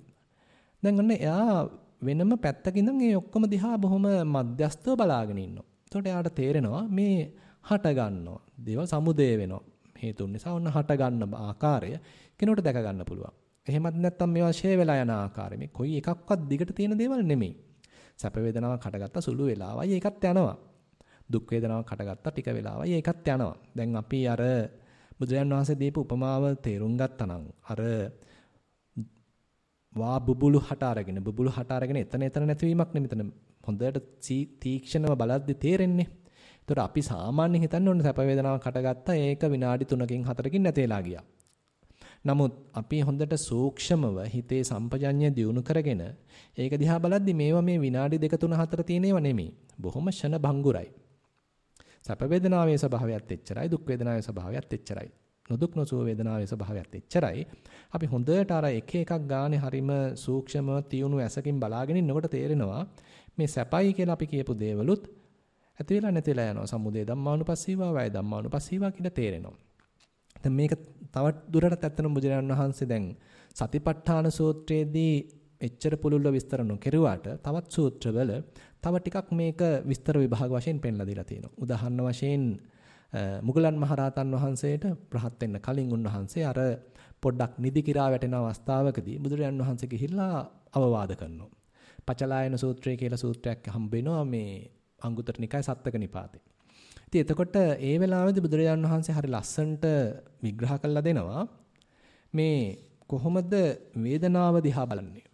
A: දැන් ඔන්න එයා වෙනම පැත්තකින් ඉඳන් මේ ඔක්කොම දිහා බොහොම මධ්‍යස්තව බලාගෙන ඉන්නවා. එතකොට එයාට තේරෙනවා මේ හට ගන්නවා. දේවල් සමුදේ වෙනවා. හේතුන් නිසා ඔන්න හට ගන්න ආකාරය කෙනෙකුට දැක ගන්න පුළුවන්. එහෙමත් නැත්නම් මේවා ෂේ වෙලා යන ආකාරය. මේ කොයි එකක්වත් දිගට තියෙන දේවල් නෙමෙයි. සැප වේදනාවක් හටගත්තා සුළු වෙලාවයි ඒකත් යනවා. දුක් වේදනාවක් හටගත්තා ටික වෙලාවයි ඒකත් යනවා. දැන් අපි අර බුදුරජාණන් වහන්සේ දීපු උපමාව තේරුම් ගත්තා නම් අර බුබුලු හට අරගෙන එතන නැතිවීමක් නෙමෙයි. මෙතන හොඳට තීක්ෂණව බලද්දි තේරෙන්නේ. ඒතර අපි සාමාන්‍යයෙන් හිතන්නේ ඔන්න සැප වේදනාවක් හටගත්තා ඒක විනාඩි 3කින් 4කින් නැති වෙලා ගියා. නමුත් අපි හොඳට සූක්ෂමව හිතේ සම්පජඤ්ඤය දියුණු කරගෙන ඒක දිහා බලද්දි මේවා මේ විනාඩි 2 3 4 තියෙනේව නෙමෙයි. බොහොම ෂණ භංගුරයි. සැප වේදනාවේ ස්වභාවයත් එච්චරයි, දුක් වේදනාවේ ස්වභාවයත් එච්චරයි. නොදුක් නොසුව වේදනාවේ ස්වභාවයත් එච්චරයි. අපි හොඳට අර එක එකක් ගානේ හරීම සූක්ෂම තියුණු ඇසකින් බලාගෙන ඉන්නකොට තේරෙනවා මේ සැපයි කියලා අපි කියපු දේවලුත් ඇති වෙලා නැති වෙලා යනවා. සමුදය ධම්මානුපස්සීවා, වය ධම්මානුපස්සීවා කියලා තේරෙනවා. දැන් මේක තවත් දුරටත් ඇත්තටම බුදුරජාණන් වහන්සේ දැන් සතිපට්ඨාන සූත්‍රයේදී එච්චර පුළුල්ව විස්තර නොකරුවාට තවත් සූත්‍රවල තව ටිකක් මේක විස්තර විභාග වශයෙන් පෙන්ලා දීලා තියෙනවා. උදාහරණ වශයෙන් මුගලන් මහරහතන් වහන්සේට රහත් වෙන්න කලින් උන්වහන්සේ අර පොඩ්ඩක් නිදි කිරා වැටෙන අවස්ථාවකදී බුදුරජාණන් වහන්සේ ගිහිල්ලා අවවාද කරනවා. පචලායන සූත්‍රය කියලා සූත්‍රයක් හම්බ වෙනවා මේ අංගුත්තර නිකාය සත්තක නිපාතේ. ඉතින් එතකොට ඒ වෙලාවේදී බුදුරජාණන් වහන්සේ හරි ලස්සනට විග්‍රහ කරලා දෙනවා මේ කොහොමද වේදනාව දිහා බලන්නේ.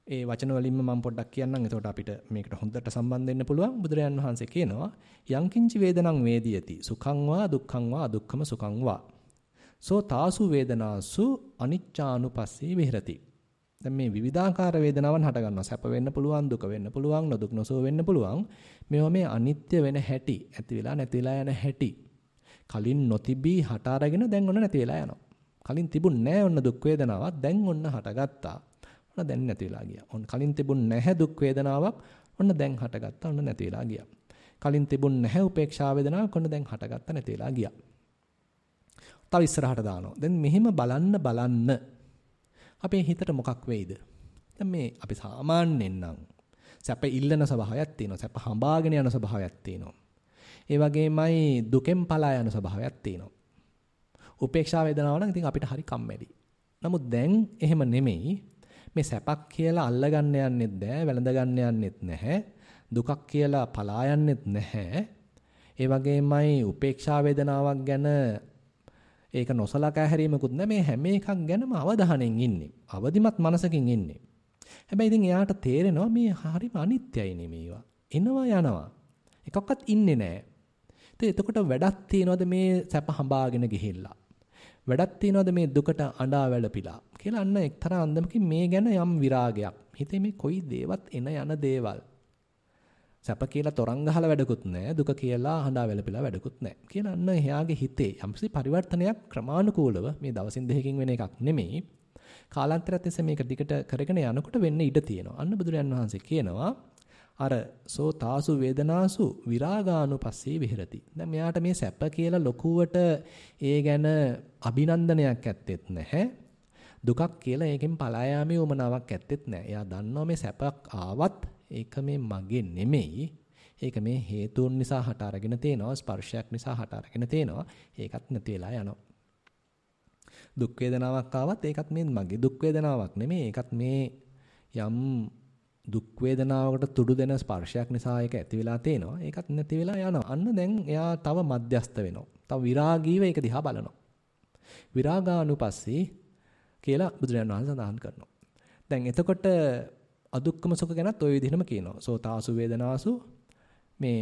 A: ඒ වචන වලින්ම මම පොඩ්ඩක් කියන්නම්. එතකොට අපිට මේකට හොඳට සම්බන්ධ වෙන්න පුළුවන්. බුදුරජාණන් වහන්සේ කියනවා යංකින්චි වේදනං වේදියති සුඛං වා දුක්ඛං වා අදුක්ඛම සුඛං වා සෝ තාසු වේදනාසු අනිච්චානුපස්සී විහෙරති. දැන් මේ විවිධාකාර වේදනාවන් හට ගන්නවා. සැප වෙන්න පුළුවන්, දුක වෙන්න පුළුවන්, නොදුක් නොසුව වෙන්න පුළුවන්. මේවා මේ අනිත්‍ය වෙන හැටි, ඇති වෙලා නැති වෙලා යන හැටි. කලින් නොතිබී හට අරගෙන දැන් ඔන්න නැති වෙලා යනවා. කලින් තිබුණ නැහැ ඔන්න දුක් වේදනාවක්, දැන් ඔන්න හටගත්තා. ඔන්න දැන් නැති වෙලා ගියා. ඔන්න කලින් තිබුණ නැහැ දුක් වේදනාවක්, ඔන්න දැන් හටගත්තා, ඔන්න නැති වෙලා ගියා. කලින් තිබුණ නැහැ උපේක්ෂා වේදනාවක්, ඔන්න දැන් හටගත්තා, නැති වෙලා ගියා. තව ඉස්සරහට දානවා. දැන් මෙහිම බලන්න අපේ හිතට මොකක් වෙයිද? දැන් මේ අපි සාමාන්‍යයෙන් නම් සැප ඉල්ලන ස්වභාවයක් තියෙනවා. සැප හඹාගෙන යන ස්වභාවයක් තියෙනවා. ඒ වගේමයි දුකෙන් පලා යන ස්වභාවයක් තියෙනවා. උපේක්ෂා වේදනාව නම් ඉතින් අපිට හරි කම්මැලි. නමුත් දැන් එහෙම නෙමෙයි. මේ සැපක් කියලා අල්ලගන්න යන්නෙත් නැහැ, වැළඳ ගන්න යන්නෙත් නැහැ. දුකක් කියලා පලා යන්නෙත් නැහැ. ඒ වගේමයි උපේක්ෂා වේදනාවක් ගැන ඒක නොසලකා හැරීමකුත් නැහැ. මේ හැම එකක් ගැනම අවධානයෙන් ඉන්නේ. අවදිමත් මනසකින් ඉන්නේ. හැබැයි ඉතින් එයාට තේරෙනවා මේ හරිම අනිත්‍යයි නේ මේවා. එනවා යනවා. එකක්වත් ඉන්නේ නැහැ. ඉතින් එතකොට වැඩක් තියනවද මේ සැප හඹාගෙන ගිහිල්ලා? වැඩක් තියනවද මේ දුකට අඬා වැළපිලා? කියලා අන්න එක්තරා අන්දමකින් මේ ගැන යම් විරාගයක්. හිතේ මේ කොයි දේවත් එන යන දේවල්. සැප කියලා තරංග ගහලා වැඩකුත් නැහැ. දුක කියලා අඬා වැළපිලා වැඩකුත් නැහැ. කියලා අන්න එයාගේ හිතේ යම්කිසි පරිවර්තනයක් ක්‍රමානුකූලව මේ දවසින් දෙකකින් වෙන එකක් නෙමෙයි. කාලාන්තරයත් එක්ක මේක දිගට කරගෙන යනකොට වෙන්න ඉඩ තියෙනවා. අන්න බුදුරජාන් වහන්සේ කියනවා අර සෝ තාසු වේදනාසු විරාගානුපස්සී විහෙරති. දැන් මෙයාට මේ සැප කියලා ලොකුවට ඒ ගැන අභිනන්දනයක් ඇත්තෙත් නැහැ. දුකක් කියලා ඒකෙන් පලා යාමේ උමනාවක් ඇත්තෙත් නැහැ. එයා දන්නවා මේ සැපක් ආවත් ඒක මේ මගේ නෙමෙයි. ඒක මේ හේතුන් නිසා හට අරගෙන තේනවා, ස්පර්ශයක් නිසා හට අරගෙන තේනවා. ඒකත් නැති වෙලා යනවා. දුක් වේදනාවක් ආවත් ඒකත් මේ මගේ දුක් වේදනාවක් නෙමෙයි. ඒකත් මේ යම් දුක් වේදනාවකට තුඩු දෙන ස්පර්ශයක් නිසා ඒක ඇති වෙලා තේනවා. ඒකත් නැති වෙලා යනවා. අන්න දැන් එයා තව මධ්‍යස්ත වෙනවා. තව විරාගීව ඒක දිහා බලනවා. විරාගානුපස්සී කියලා බුදුරජාණන් වහන්සේ සඳහන් කරනවා. දැන් එතකොට අදුක්කම සුඛ ගැනත් ওই විදිහටම කියනවා. සෝතාසු වේදනාසු මේ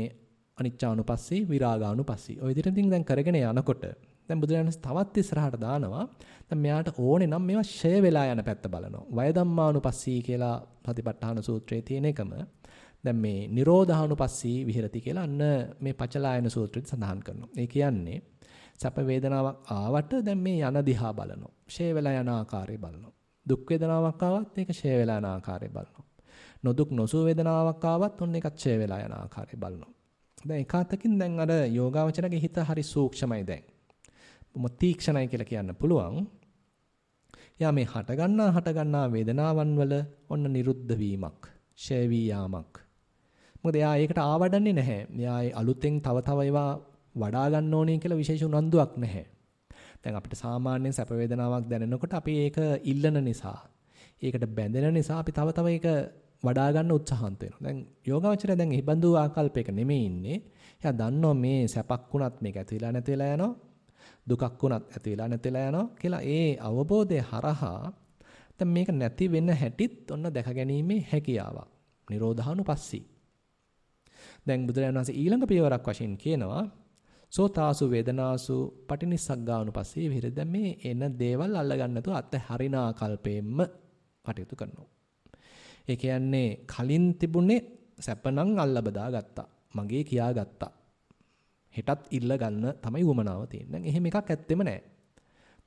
A: අනිච්චානුපස්සී විරාගානුපස්සී. ওই විදිහට ඉතින් දැන් කරගෙන යනකොට දැන් බුදුරජාණන් තවත් ඉස්සරහට දානවා. දැන් මෙයාට ඕනේ නම් මේවා ෂය වෙලා යන පැත්ත බලනවා. වය ධම්මානුපස්සී කියලා සතිපට්ඨාන සූත්‍රයේ තියෙන එකම දැන් මේ නිරෝධානුපස්සී විහෙරති කියලා අන්න මේ පචලායන සූත්‍රෙත් සඳහන් කරනවා. ඒ කියන්නේ සැප වේදනාවක් ආවට දැන් මේ යන දිහා බලනවා. ෂය වෙලා යන ආකාරය බලනවා. දුක් වේදනාවක් ආවත් ඒක ෂය වෙලා යන ආකාරය බලනවා. නොදුක් නොසුව වේදනාවක් ආවත් ඔන්න ඒකත් ෂය වෙලා යන ආකාරය බලනවා. දැන් එකwidehatකින් දැන් අර යෝගාවචරගේ හිත හරි සූක්ෂමයි දැන්. බොහොම තීක්ෂණයි කියලා කියන්න පුළුවන්. යා මේ හටගන්නා වේදනාවන් වල ඔන්න නිරුද්ධ වීමක්, ෂය වී යාමක්. මොකද එයා ඒකට ආවඩන්නේ නැහැ. එයා අලුතෙන් තව ඒවා වඩා ගන්න ඕනේ කියලා විශේෂ උනන්දුවක් නැහැ. දැන් අපිට සාමාන්‍යයෙන් සැප වේදනාවක් දැනෙනකොට අපි ඒක ඉල්ලන නිසා, ඒකට බැඳෙන නිසා අපි තව ඒක වඩා ගන්න උත්සාහන්ත වෙනවා. දැන් යෝගාවචරය දැන් ඉබඳු ආකල්පයක නෙමෙයි ඉන්නේ. එයා දන්නවා මේ සැපක් වුණත් මේක ඇතිලා නැතිලා යනවා. දුකක් වුණත් ඇතිලා නැතිලා යනවා කියලා ඒ අවබෝධය හරහා දැන් මේක නැති වෙන හැටිත් ඔන්න දැක ගැනීමේ හැකියාවක්. නිරෝධානුපස්සී. දැන් බුදුරජාණන් වහන්සේ ඊළඟ පියවරක් වශයෙන් කියනවා සෝතාසු වේදනාසු පටිනිස්සග්ගානුපස්සී විහෙරති. දැන් මේ එන දේවල් අල්ලගන්න නැතුව අත්හැරින ආකල්පයෙන්ම කටයුතු කරනවා. ඒ කියන්නේ කලින් තිබුණේ සැපනම් අල්ල බදා ගත්තා. මගේ කියා ගත්තා. හෙටත් ඉල්ල ගන්න තමයි උවමනාව තියෙන්නේ. දැන් එහෙම එකක් ඇත්තෙම නැහැ.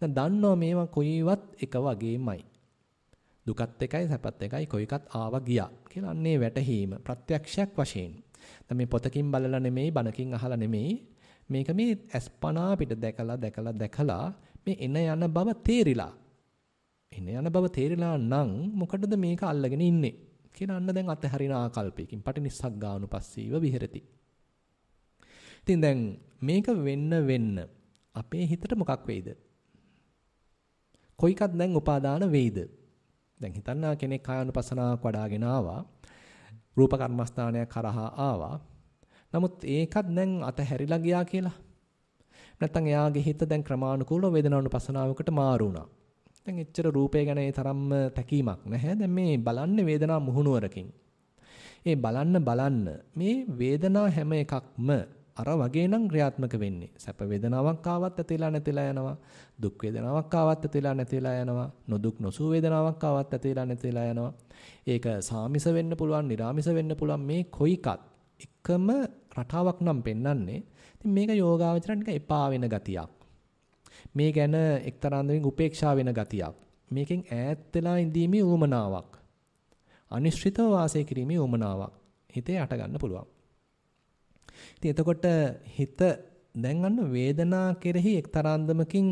A: දැන් දන්නවා මේවා කොයිවත් එක වගේමයි. දුකත් එකයි සැපත් එකයි කොයිකත් ආවා ගියා කියලා අන්නේ වැටහීම ප්‍රත්‍යක්ෂයක් වශයෙන්. දැන් මේ පොතකින් බලලා නෙමෙයි බණකින් අහලා නෙමෙයි මේක මේ අස්පනා පිට දැකලා මේ එන යන බව තේරිලා. එන යන බව තේරිලා නම් මොකටද මේක අල්ලගෙන ඉන්නේ කියලා අන්න දැන් අතහරින ආකල්පයකින් පටිනිස්සග්ගානුපස්සීව විහෙරති. ඉතින් දැන් මේක වෙන්න අපේ හිතට මොකක් වෙයිද? කොයිකත් දැන් උපාදාන වෙයිද? දැන් හිතන්න කෙනෙක් කායानुපස්සනාවක් වඩාගෙන ආවා. රූප කර්මස්ථානයක් කරහා ආවා. නමුත් ඒකත් දැන් අතහැරිලා ගියා කියලා. නැත්තම් එයාගේ හිත දැන් ක්‍රමානුකූලව වේදනානුපස්සනාවකට මාරු වුණා. දැන් එච්චර රූපය ගැන ඒ තරම්ම තැකීමක් නැහැ. දැන් මේ බලන්නේ වේදනා මුහුණුවරකින්. ඒ බලන්න මේ වේදනා හැම එකක්ම අර වගේ නම් ක්‍රියාත්මක වෙන්නේ. සැප වේදනාවක් ආවත් ඇතිලා නැතිලා යනවා. දුක් වේදනාවක් ආවත් ඇතිලා නැතිලා යනවා. නොදුක් නොසුව වේදනාවක් ආවත් ඇතිලා නැතිලා යනවා. ඒක සාමිස වෙන්න පුළුවන්, නිරාමිස වෙන්න පුළුවන්. මේ කොයිකත් එකම රටාවක් නම් පෙන්වන්නේ. ඉතින් මේක යෝගාවචරණ නිකන් එපා වෙන ගතියක්. මේ ගැන එක්තරා අන්දමින් උපේක්ෂා වෙන ගතියක්. මේකෙන් ඈත් වෙලා ඉඳීමේ උවමනාවක්. අනිශ්චිතව වාසය කිරීමේ උවමනාවක් හිතේ අට ගන්න පුළුවන්. ඉතින් එතකොට හිත දැන් අන්න වේදනා කෙරෙහි එක්තරා අන්දමකින්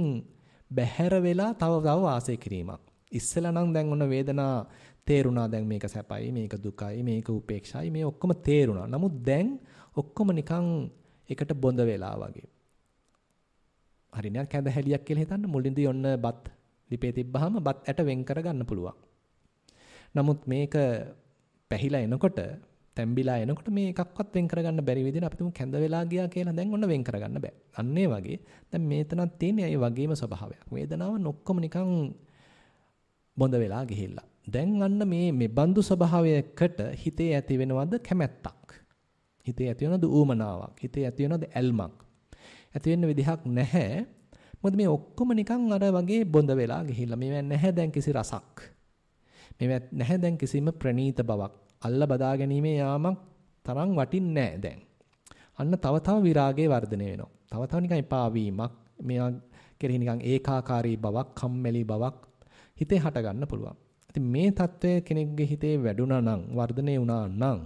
A: බැහැර වෙලා තව වාසය කිරීමක්. ඉස්සෙල්ලා නම් දැන් ඔන්න වේදනා තේරුණා. දැන් මේක සැපයි, මේක දුකයි, මේක උපේක්ෂයි, මේ ඔක්කොම තේරුණා. නමුත් දැන් ඔක්කොම නිකන් එකට බොඳ වෙලා වගේ. හරිනයක් කැඳ හැලියක් කියලා හිතන්න. මුලින්දී ඔන්න බත් ලිපේ තිබ්බහම බත් ඇට වෙන් කරගන්න පුළුවන්. නමුත් මේක පැහිලා එනකොට, තැම්බිලා එනකොට මේ එකක්වත් වෙන් කරගන්න බැරි විදිහට අපි තුමු කැඳ වෙලා ගියා කියලා දැන් ඔන්න වෙන් කරගන්න බෑ. අන්න ඒ වගේ දැන් මේතනක් තියෙන්නේ ඒ වගේම ස්වභාවයක්. වේදනාව ඔක්කොම නිකන් බොඳ වෙලා ගිහිල්ලා. දැන් අන්න මේ බඳු ස්වභාවයකට හිතේ ඇති වෙනවද කැමැත්තක්. හිතේ ඇති වෙනවද ඌමනාවක්. හිතේ ඇති වෙනවද ඇල්මක්. ඇති වෙන්න විදිහක් නැහැ. මොකද මේ ඔක්කොම නිකන් අර වගේ බොඳ වෙලා ගිහිල්ලා. මේවා නැහැ දැන් කිසි රසක්. මේවා නැහැ දැන් කිසිම ප්‍රණීත බවක්. අල්ල බදා ගැනීමේ යාමක් තරම් වටින්නේ නැහැ දැන්. අන්න තව විරාගයේ වර්ධනය වෙනවා. තව නිකන් එපා වීමක්. මෙයා කෙරෙහි නිකන් ඒකාකාරී බවක්, කම්මැලි බවක් හිතේ හට ගන්න පුළුවන්. ඉතින් මේ தত্ত্বය කෙනෙක්ගේ හිතේ වැඩුණා නම්, වර්ධනය වුණා නම්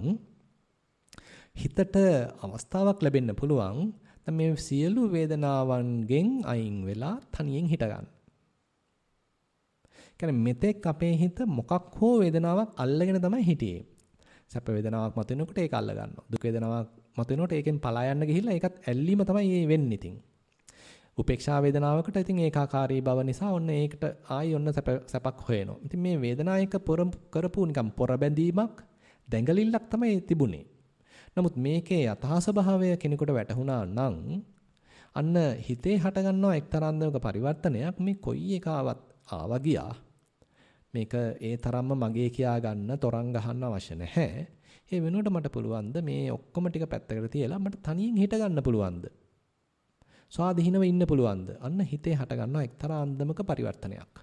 A: හිතට අවස්ථාවක් ලැබෙන්න පුළුවන්. දැන් මේ සියලු වේදනාවන්ගෙන් අයින් වෙලා තනියෙන් හිට ගන්න. කියන්නේ මෙතෙක් අපේ හිත මොකක් හෝ වේදනාවක් අල්ලගෙන තමයි හිටියේ. සැප වේදනාවක් මතුවෙනකොට ඒක අල්ල ගන්නවා. දුක් වේදනාවක් මතුවෙනකොට ඒකෙන් පලා යන්න ගිහිල්ලා ඒකත් ඇල්ලීම තමයි වෙන්නේ ඉතින්. උපේක්ෂා වේදනාවකට ඉතින් ඒකාකාරී බව නිසා ඔන්න ඒකට ආයි ඔන්න සැපක් හොයනවා. ඉතින් මේ වේදනායක කරපු නිකම් පොර බැඳීමක්, දැඟලිල්ලක් තමයි තිබුණේ. නමුත් මේකේ යථා ස්වභාවය කෙනෙකුට වැටහුණා නම් අන්න හිතේ හට ගන්නවා එක්තරා අන්දමක පරිවර්තනයක්. මේ කොයි එකාවත් ආවා ගියා. මේක ඒ තරම්ම මගේ කියා ගන්න, තරංග ගහන්න අවශ්‍ය නැහැ. ඒ වෙනුවට මට පුළුවන්ද මේ ඔක්කොම ටික පැත්තකට තියලා මට තනියෙන් හිට ගන්න පුළුවන්ද? ස්වාධීනව ඉන්න පුළුවන්ද? අන්න හිතේ හට ගන්නවා එක්තරා අන්දමක පරිවර්තනයක්.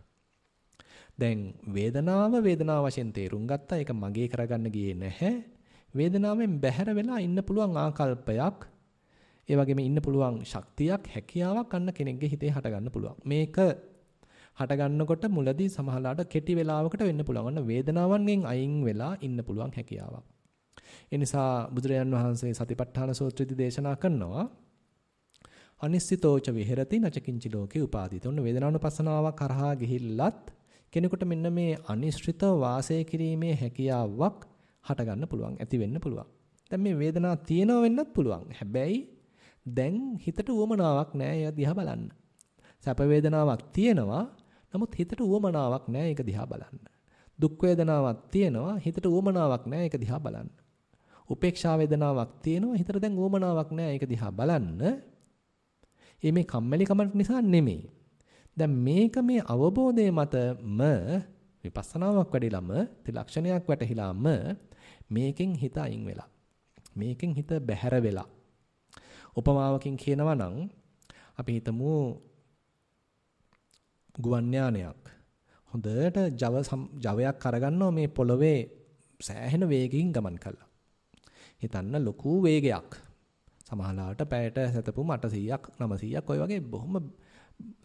A: දැන් වේදනාව වශයෙන් තේරුම් ගත්තා. ඒක මගේ කරගන්න ගියේ නැහැ. වේදනාවෙන් බැහැර වෙලා ඉන්න පුළුවන් ආකල්පයක්, ඒ වගේම ඉන්න පුළුවන් ශක්තියක්, හැකියාවක් අන්න කෙනෙක්ගේ හිතේ හට ගන්න පුළුවන්. මේක හට ගන්නකොට මුලදී සමහරලාට කෙටි වේලාවකට වෙන්න පුළුවන්. අන්න වේදනාවන්ගෙන් අයින් වෙලා ඉන්න පුළුවන් හැකියාවක්. ඒ නිසා බුදුරජාන් වහන්සේ සතිපට්ඨාන සූත්‍රයේදී දේශනා කරනවා අනිශ්චිතෝච විහෙරති නචකින්චි ලෝකේ උපාදීත. ඔන්න වේදනානුපස්සනාවක් කරහා ගිහිල්ලත් කෙනෙකුට මෙන්න මේ අනිශ්චිත වාසය කිරීමේ හැකියාවක් හට ගන්න පුළුවන්, ඇති වෙන්න පුළුවන්. දැන් මේ වේදනාව තියෙනව වෙන්නත් පුළුවන්. හැබැයි දැන් හිතට උවමනාවක් නැහැ ඒක දිහා බලන්න. සැප වේදනාවක් තියෙනවා. නමුත් හිතට උවමනාවක් නැහැ ඒක දිහා බලන්න. දුක් වේදනාවක් තියෙනවා. හිතට උවමනාවක් නැහැ ඒක දිහා බලන්න. උපේක්ෂා වේදනාවක් තියෙනවා. හිතට දැන් උවමනාවක් නැහැ ඒක දිහා බලන්න. මේ කම්මැලි කමක් නිසා නෙමෙයි. දැන් මේක මේ අවබෝධය මතම විපස්සනාවක් වැඩිලම ත්‍රිලක්ෂණයක් වැටහිලාම මේකෙන් හිත අයින් වෙලා. මේකෙන් හිත බැහැර වෙලා. උපමාවකින් කියනවා නම් අපි හිතමු ගුවන් යානයක් හොඳට ජවයක් අරගන්නවා මේ පොළවේ සෑහෙන වේගකින් ගමන් කළා. හිතන්න ලොකු වේගයක්. සමහරවිට පැයට සතපුම් 800ක් 900ක් ඔය වගේ බොහොම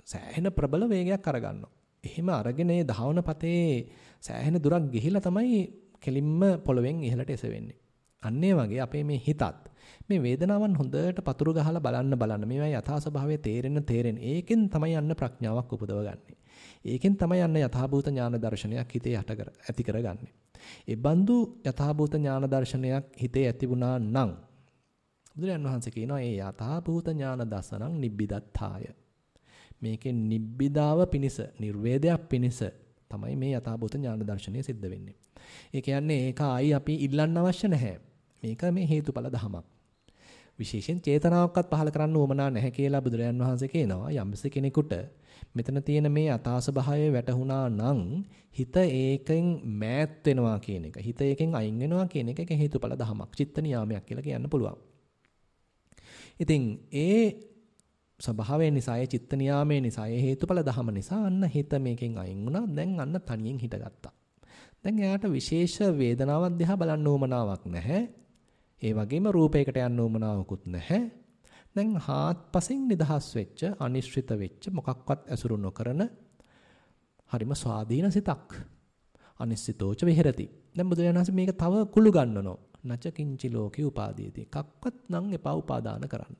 A: සෑහෙන ප්‍රබල වේගයක් අරගන්නවා. එහෙම අරගෙන මේ ධාවන පතේ සෑහෙන දුරක් ගිහිලා තමයි කෙලින්ම පොළවෙන් ඉහළට එසවෙන්නේ. අන්න ඒ වගේ අපේ මේ හිතත් මේ වේදනාවන් හොඳට පතුරු ගහලා බලන්න මේවා යථා ස්වභාවය තේරෙන ඒකෙන් තමයි යන්න ප්‍රඥාවක් උපදවගන්නේ. ඒකෙන් තමයි යන්න යථාභූත ඥාන දර්ශනයක් හිතේ ඇති කරගන්නේ. ඒ බඳු යථාභූත ඥාන දර්ශනයක් හිතේ ඇති වුණා නම් බුදුරජාණන් වහන්සේ කියනවා ඒ යථාභූත ඥාන දසනං නිබ්බිදත්තාය. මේකේ නිබ්බිදාව පිනිස නිර්වේදයක් පිනිස තමයි මේ යථාභූත ඥාන දර්ශනය සිද්ධ වෙන්නේ. ඒ කියන්නේ ඒක ආයි අපි ඉල්ලන්න අවශ්‍ය නැහැ. මේක මේ හේතුඵල ධමයක්. විශේෂයෙන් චේතනාවක්වත් පහල කරන්න උවමනා නැහැ කියලා බුදුරජාන් වහන්සේ කියනවා. යම්ස කෙනෙකුට මෙතන තියෙන මේ අතාසභාවය වැටහුණා නම් හිත ඒකෙන් මෑත් වෙනවා කියන එක. හිත ඒකෙන් අයින් වෙනවා කියන එක හේතුඵල ධමයක්. චිත්ත නියාමයක් කියලා කියන්න පුළුවන්. ඉතින් ඒ ස්වභාවය නිසා ඒ චිත්ත නියාමයේ නිසා ඒ හේතුඵල ධම නිසා අන්න හිත මේකෙන් අයින් වුණා. දැන් අන්න තනියෙන් හිටගත්තා. දැන් එයාට විශේෂ වේදනාවක් දිහා බලන්න උවමනාවක් නැහැ. ඒ වගේම රූපයකට යන්න උවමනාවකුත් නැහැ. දැන් හාත්පසින් නිදහස් වෙච්ච අනිශ්චිත වෙච්ච මොකක්වත් ඇසුරු නොකරන හරිම ස්වාධීන සිතක්. අනිශ්චිතෝච විහෙරති. දැන් බුදුරජාණන් වහන්සේ මේක තව කුළු ගන්නනෝ. නච කිංචි ලෝකේ උපාදීති. කක්වත් නම් එපා උපාදාන කරන්න.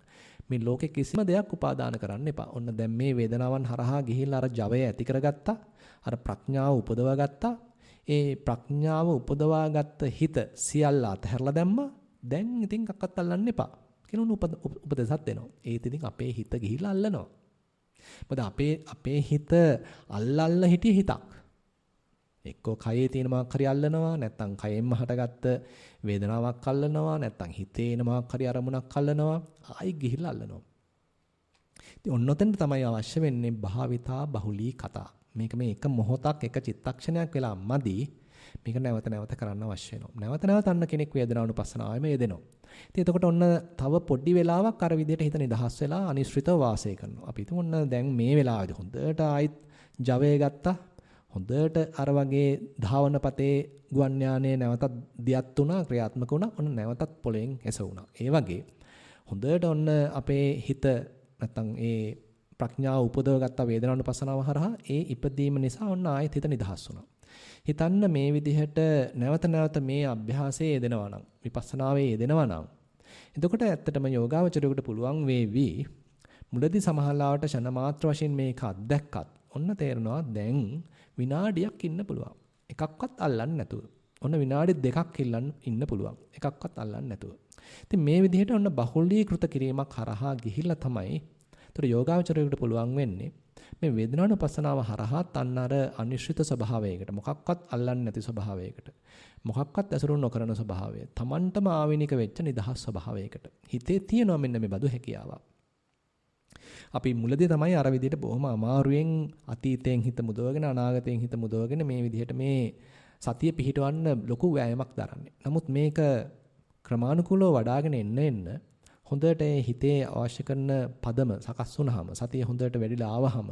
A: මේ ලෝකේ කිසිම දෙයක් උපාදාන කරන්න එපා. ඔන්න දැන් මේ වේදනාවන් හරහා ගිහිල්ලා අර ජවය ඇති කරගත්තා. අර ප්‍රඥාව උපදවාගත්තා. ඒ ප්‍රඥාව උපදවාගත්ත හිත සියල්ල අතහැරලා දැම්මා. දැන් ඉතින් කක්වත් අල්ලන්න එපා. කෙනුන උපදෙසක් දෙනවා. ඒත් ඉතින් අපේ හිත ගිහිල්ලා අල්ලනවා. මොකද අපේ හිත අල්ලල්ල හිටිය හිතක්. එක්කෝ කයේ තියෙන මොකක් හරි අල්ලනවා, නැත්නම් කයෙන්ම හටගත්ත වේදනාවක් අල්ලනවා, නැත්නම් හිතේ එන මොකක් හරි අරමුණක් අල්ලනවා, ආයි ගිහිල්ලා අල්ලනවා. ඉතින් ඔන්නොතෙන් තමයි අවශ්‍ය වෙන්නේ භාවිතා බහුලී කතා. මේක මේ එක මොහොතක් එක චිත්තක්ෂණයක් වෙලා මදි. මේක නැවත නැවත කරන්න අවශ්‍ය වෙනවා. නැවත නැවත අන්න කෙනෙක් වේදනානුපස්සනාවෙම යෙදෙනවා. ඉතින් එතකොට ඔන්න තව පොඩි වෙලාවක් අර විදිහට හිත නිදහස් වෙලා අනිශ්චිතව වාසය කරනවා. අපි හිතමු ඔන්න දැන් මේ වෙලාවේදී හොඳට ආයිත් ජවය ගත්තා. හොඳට අර වගේ ධාවනපතේ ගුවන් යානයේ නැවතත් දියත් වුණා, ක්‍රියාත්මක වුණා. ඔන්න නැවතත් පොළෙන් එසවුණා. ඒ වගේ හොඳට ඔන්න අපේ හිත නැත්තම් ඒ ප්‍රඥාව උපදවගත්ත වේදනානුපස්සනාව හරහා ඒ ඉපදීම නිසා ඔන්න ආයෙත් හිත නිදහස් වුණා. හිතන්න මේ විදිහට නැවත නැවත මේ අභ්‍යාසයේ යෙදෙනවා නම් විපස්සනාවේ යෙදෙනවා නම් එතකොට ඇත්තටම යෝගාවචරයෙකුට පුළුවන් වේවි මුලදී සමහරවට ෂණ මාත්‍ර වශයෙන් මේක අත්දැක්කත් ඔන්න තේරෙනවා දැන් විනාඩියක් ඉන්න පුළුවන්. එකක්වත් අල්ලන්නේ නැතුව. ඔන්න විනාඩි දෙකක් ඉන්න පුළුවන්. එකක්වත් අල්ලන්නේ නැතුව. ඉතින් මේ විදිහට ඔන්න බහුලීකృత කිරීමක් හරහා ගිහිල්ලා තමයි ඒතර යෝගාවචරයෙකුට පුළුවන් වෙන්නේ මේ වේදනානුපස්සනාව හරහා අන්න අර අනිශ්චිත ස්වභාවයකට මොකක්වත් අල්ලන්නේ නැති ස්වභාවයකට මොකක්වත් ඇසුරු නොකරන ස්වභාවය තමන්ටම ආවිනික වෙච්ච නිදහස් ස්වභාවයකට හිතේ තියෙනවා මෙන්න මේ බඳු හැකියාවක්. අපි මුලදී තමයි අර විදිහට බොහොම අමාරුවෙන් අතීතයෙන් හිත මුදවගෙන අනාගතයෙන් හිත මුදවගෙන මේ විදිහට මේ සතිය පිහිටවන්න ලොකු වෑයමක් දරන්නේ. නමුත් මේක ක්‍රමානුකූලව වඩ아가ගෙන එන්න හොඳට හිතේ අවශ්‍ය කරන පදම සකස් වුනහම සතිය හොඳට වැඩිලා ආවහම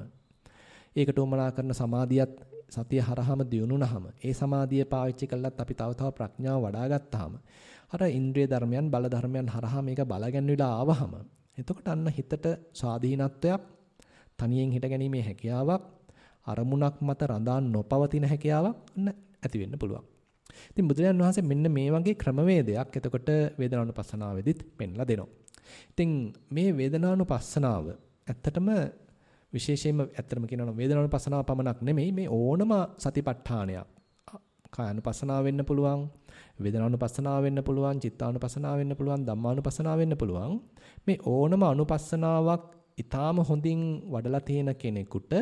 A: ඒකට උමනා කරන සමාධියත් සතිය හරහාම දියුණුනහම ඒ සමාධිය පාවිච්චි කළත් අපි තව තව ප්‍රඥාව වඩා ගත්තාම අර ඉන්ද්‍රිය ධර්මයන් බල ධර්මයන් හරහා මේක බලගැන්විලා ආවහම එතකොට අන්න හිතට ස්වාධීනත්වයක් තනියෙන් හිට ගැනීමේ හැකියාවක් අරමුණක් මත රඳා නොපවතින හැකියාවක් අන්න ඇති වෙන්න පුළුවන්. ඉතින් බුදුරජාණන් වහන්සේ මෙන්න මේ වගේ ක්‍රමවේදයක් එතකොට වේදනානුපස්සනාවේදීත් පෙන්ලා දෙනවා. ඉතින් මේ වේදනානුපස්සනාව ඇත්තටම විශේෂයෙන්ම ඇත්තටම කියනවා වේදනානුපස්සනාව පමණක් නෙමෙයි මේ ඕනම සතිපට්ඨානයක්. කායानुපස්සනාව වෙන්න පුළුවන්, වේදනානුපස්සනාව වෙන්න පුළුවන්, චිත්තානුපස්සනාව වෙන්න පුළුවන්, ධම්මානුපස්සනාව වෙන්න පුළුවන්. මේ ඕනම අනුපස්සනාවක් ඊටාම හොඳින් වඩලා තියෙන කෙනෙකුට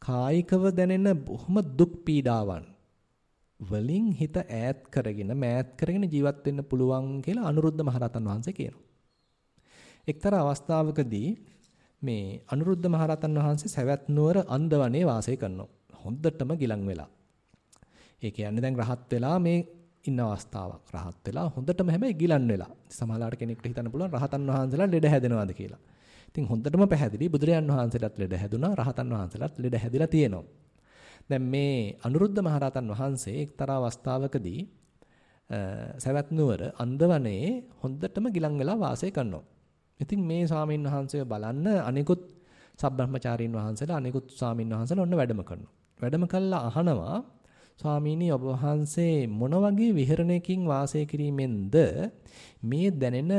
A: කායිකව දැනෙන බොහොම දුක් පීඩාවන් වලින් හිත ඈත් කරගෙන මෑත් කරගෙන ජීවත් වෙන්න පුළුවන් කියලා අනුරුද්ධ මහරහතන් වහන්සේ කියනවා. එක්තරා අවස්ථාවකදී මේ අනුරුද්ධ මහරහතන් වහන්සේ සවැත් නුවර අන්දවනේ වාසය කරනවා. හොඳටම ගිලන් වෙලා. ඒ කියන්නේ දැන් රහත් වෙලා මේ ඉන්න අවස්ථාවක් රහත් වෙලා හොඳටම හැබැයි ගිලන් වෙලා. සමහරවිට කෙනෙක්ට හිතන්න පුළුවන් රහතන් වහන්සේලා ලෙඩ හැදෙනවාද කියලා. ඉතින් හොඳටම පැහැදිලි බුදුරයන් වහන්සේලාත් ලෙඩ හැදුනා රහතන් වහන්සේලාත් ලෙඩ හැදිලා තියෙනවා. දැන් මේ අනුරුද්ධ මහරහතන් වහන්සේ එක්තරා අවස්ථාවකදී සවැත් නුවර අන්දවනේ හොඳටම ගිලන් වෙලා වාසය කරනවා. ඉතින් මේ ස්වාමීන් වහන්සේව බලන්න අනිකුත් සබ්‍රහ්මචාරීන් වහන්සේලා අනිකුත් ස්වාමීන් වහන්සේලා ඔන්න වැඩම කරනවා. වැඩම කළා අහනවා ස්වාමීනි ඔබ වහන්සේ මොන වගේ විහරණයකින් වාසය කිරීමෙන්ද මේ දැනෙන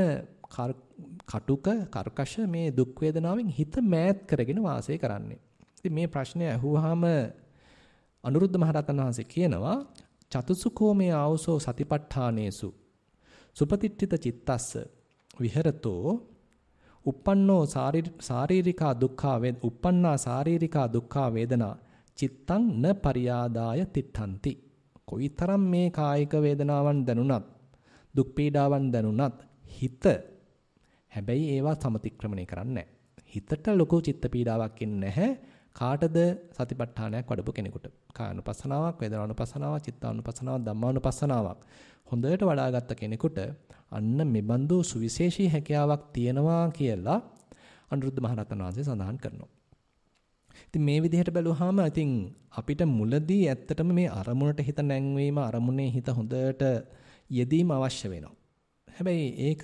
A: කටුක කර්කශ මේ දුක් වේදනාවෙන් හිත මෑත් කරගෙන වාසය කරන්නේ. ඉතින් මේ ප්‍රශ්නය අහුවාම අනුරුද්ධ මහරහතන් වහන්සේ කියනවා චතුසුකෝමේ ආවසෝ සතිපට්ඨානේසු සුපතිට්ඨිත චිත්තස්ස විහෙරතෝ uppannෝ ශාරීරිකා දුක්ඛා uppannā ශාරීරිකා දුක්ඛා වේදනා චිත්තං න පරියාදාය තිට්ඨಂತಿ. කොයිතරම් මේ කායික වේදනාවන් දැනුණත් දුක් පීඩාවන් දැනුණත් හිත හැබැයි ඒවා සමතික්‍රමණය කරන්නේ නැහැ. හිතට ලොකු චිත්ත පීඩාවක් ඉන්නේ නැහැ. කාටද සතිපට්ඨානයක් වඩපු කෙනෙකුට. කායනුපස්සනාවක්, වේදනානුපස්සනාවක්, චිත්තානුපස්සනාවක්, ධම්මානුපස්සනාවක් හොඳට වඩාගත්ත කෙනෙකුට අන්න මෙබඳු සුවිශේෂී හැකියාවක් තියෙනවා කියලා අනුරුද්ධ මහරහතන් වහන්සේ සඳහන් කරනවා. ඉතින් මේ විදිහට බැලුවාම ඉතින් අපිට මුලදී ඇත්තටම මේ අරමුණට හිත නැංවීම අරමුණේ හිත හොඳට යෙදීම අවශ්‍ය වෙනවා. හැබැයි ඒක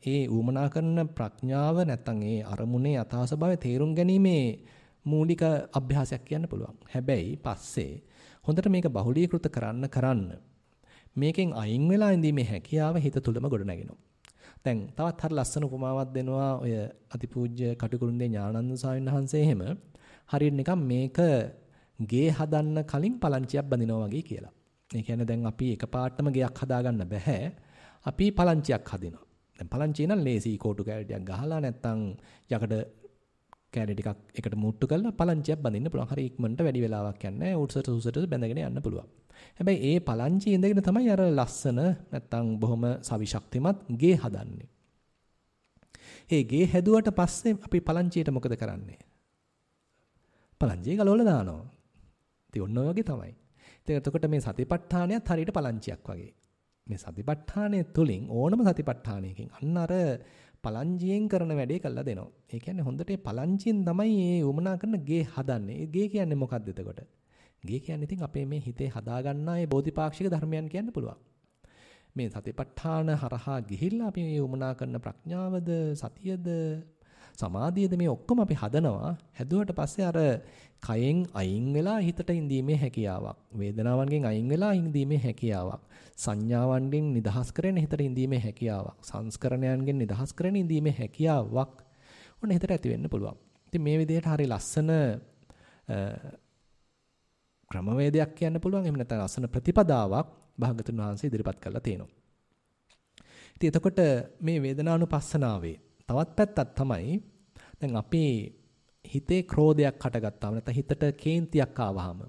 A: ඒ ඌමනා කරන ප්‍රඥාව නැත්තම් ඒ අරමුණේ යථා ස්වභාවය තේරුම් ගැනීමේ මූලික අභ්‍යාසයක් කියන්න පුළුවන්. හැබැයි පස්සේ හොඳට මේක බහුලීකృత කරන්න මේකෙන් අයින් වෙලා ඉඳීමේ හැකියාව හිත තුළම ගොඩ නැගෙනවා. දැන් තවත් හරි ලස්සන උපමාවක් දෙනවා ඔය අතිපූජ්‍ය කටුකුරුන්දේ ඥානানন্দ ස්වාමීන් වහන්සේ එහෙම හරියට නිකන් මේක ගේ හදන්න කලින් පලංචියක් බඳිනවා වගේ කියලා. ඒ කියන්නේ දැන් අපි එකපාරටම ගෙයක් හදාගන්න බෑ. අපි පලංචියක් හදිනවා. දැන් පලංචිය නම් ලේසි කෝටු කැලටියක් ගහලා නැත්තම් යකඩ කැලේ ටිකක් එකට මුට්ටු කරලා පලංචියක් බඳින්න පුළුවන්. හරි ඉක්මනට වැඩි වෙලාවක් යන්නේ නැහැ. උඩසට උසට බැඳගෙන යන්න පුළුවන්. හැබැයි ඒ පලංචිය ඉඳගෙන තමයි අර ලස්සන නැත්තම් බොහොම සවිශක්තිමත් ගේ හදන්නේ. ඒ ගේ හැදුවට පස්සේ අපි පලංචියට මොකද කරන්නේ? පලංචිය ගලවලා දානවා. ඉතින් ඔන්න ඔය වගේ තමයි. ඉතින් එතකොට මේ සතිපට්ඨානයත් හරියට පලංචියක් වගේ. මේ සතිපට්ඨානයේ තුලින් ඕනම සතිපට්ඨානයකින් අන්න අර පලංචියෙන් කරන වැඩේ කළා දෙනවා. ඒ කියන්නේ හොඳට මේ පලංචියෙන් තමයි මේ උමනා කරන ගේ හදන්නේ. ඒ ගේ කියන්නේ මොකක්ද එතකොට? ගේ කියන්නේ ඉතින් අපේ මේ හිතේ හදාගන්නා මේ බෝධිපාක්ෂික ධර්මයන් කියන්න පුළුවන්. මේ සතිපට්ඨාන හරහා ගිහිල්ලා අපි මේ උමනා කරන ප්‍රඥාවද සතියද සමාධියද මේ ඔක්කොම අපි හදනවා. හැදුවට පස්සේ අර කයෙන් අයින් වෙලා හිතට ඉඳීමේ හැකියාවක්, වේදනාවන්ගෙන් අයින් වෙලා ඉඳීමේ හැකියාවක්, සංඥාවන්ගෙන් නිදහස් කරගෙන හිතට ඉඳීමේ හැකියාවක්, සංස්කරණයන්ගෙන් නිදහස් කරගෙන ඉඳීමේ හැකියාවක් ඔන්න හිතට ඇති වෙන්න පුළුවන්. ඉතින් මේ විදිහට හරි ලස්සන ක්‍රමවේදයක් කියන්න පුළුවන්. එහෙම නැත්නම් ලස්සන ප්‍රතිපදාවක් භාගතුන් වහන්සේ ඉදිරිපත් කරලා තියෙනවා. ඉතින් එතකොට මේ වේදනානුපස්සනාවේ තවත් පැත්තක් තමයි දැන් අපි හිතේ ක්‍රෝධයක් හටගත්තාම නැත්නම් හිතට කේන්තියක් ආවහම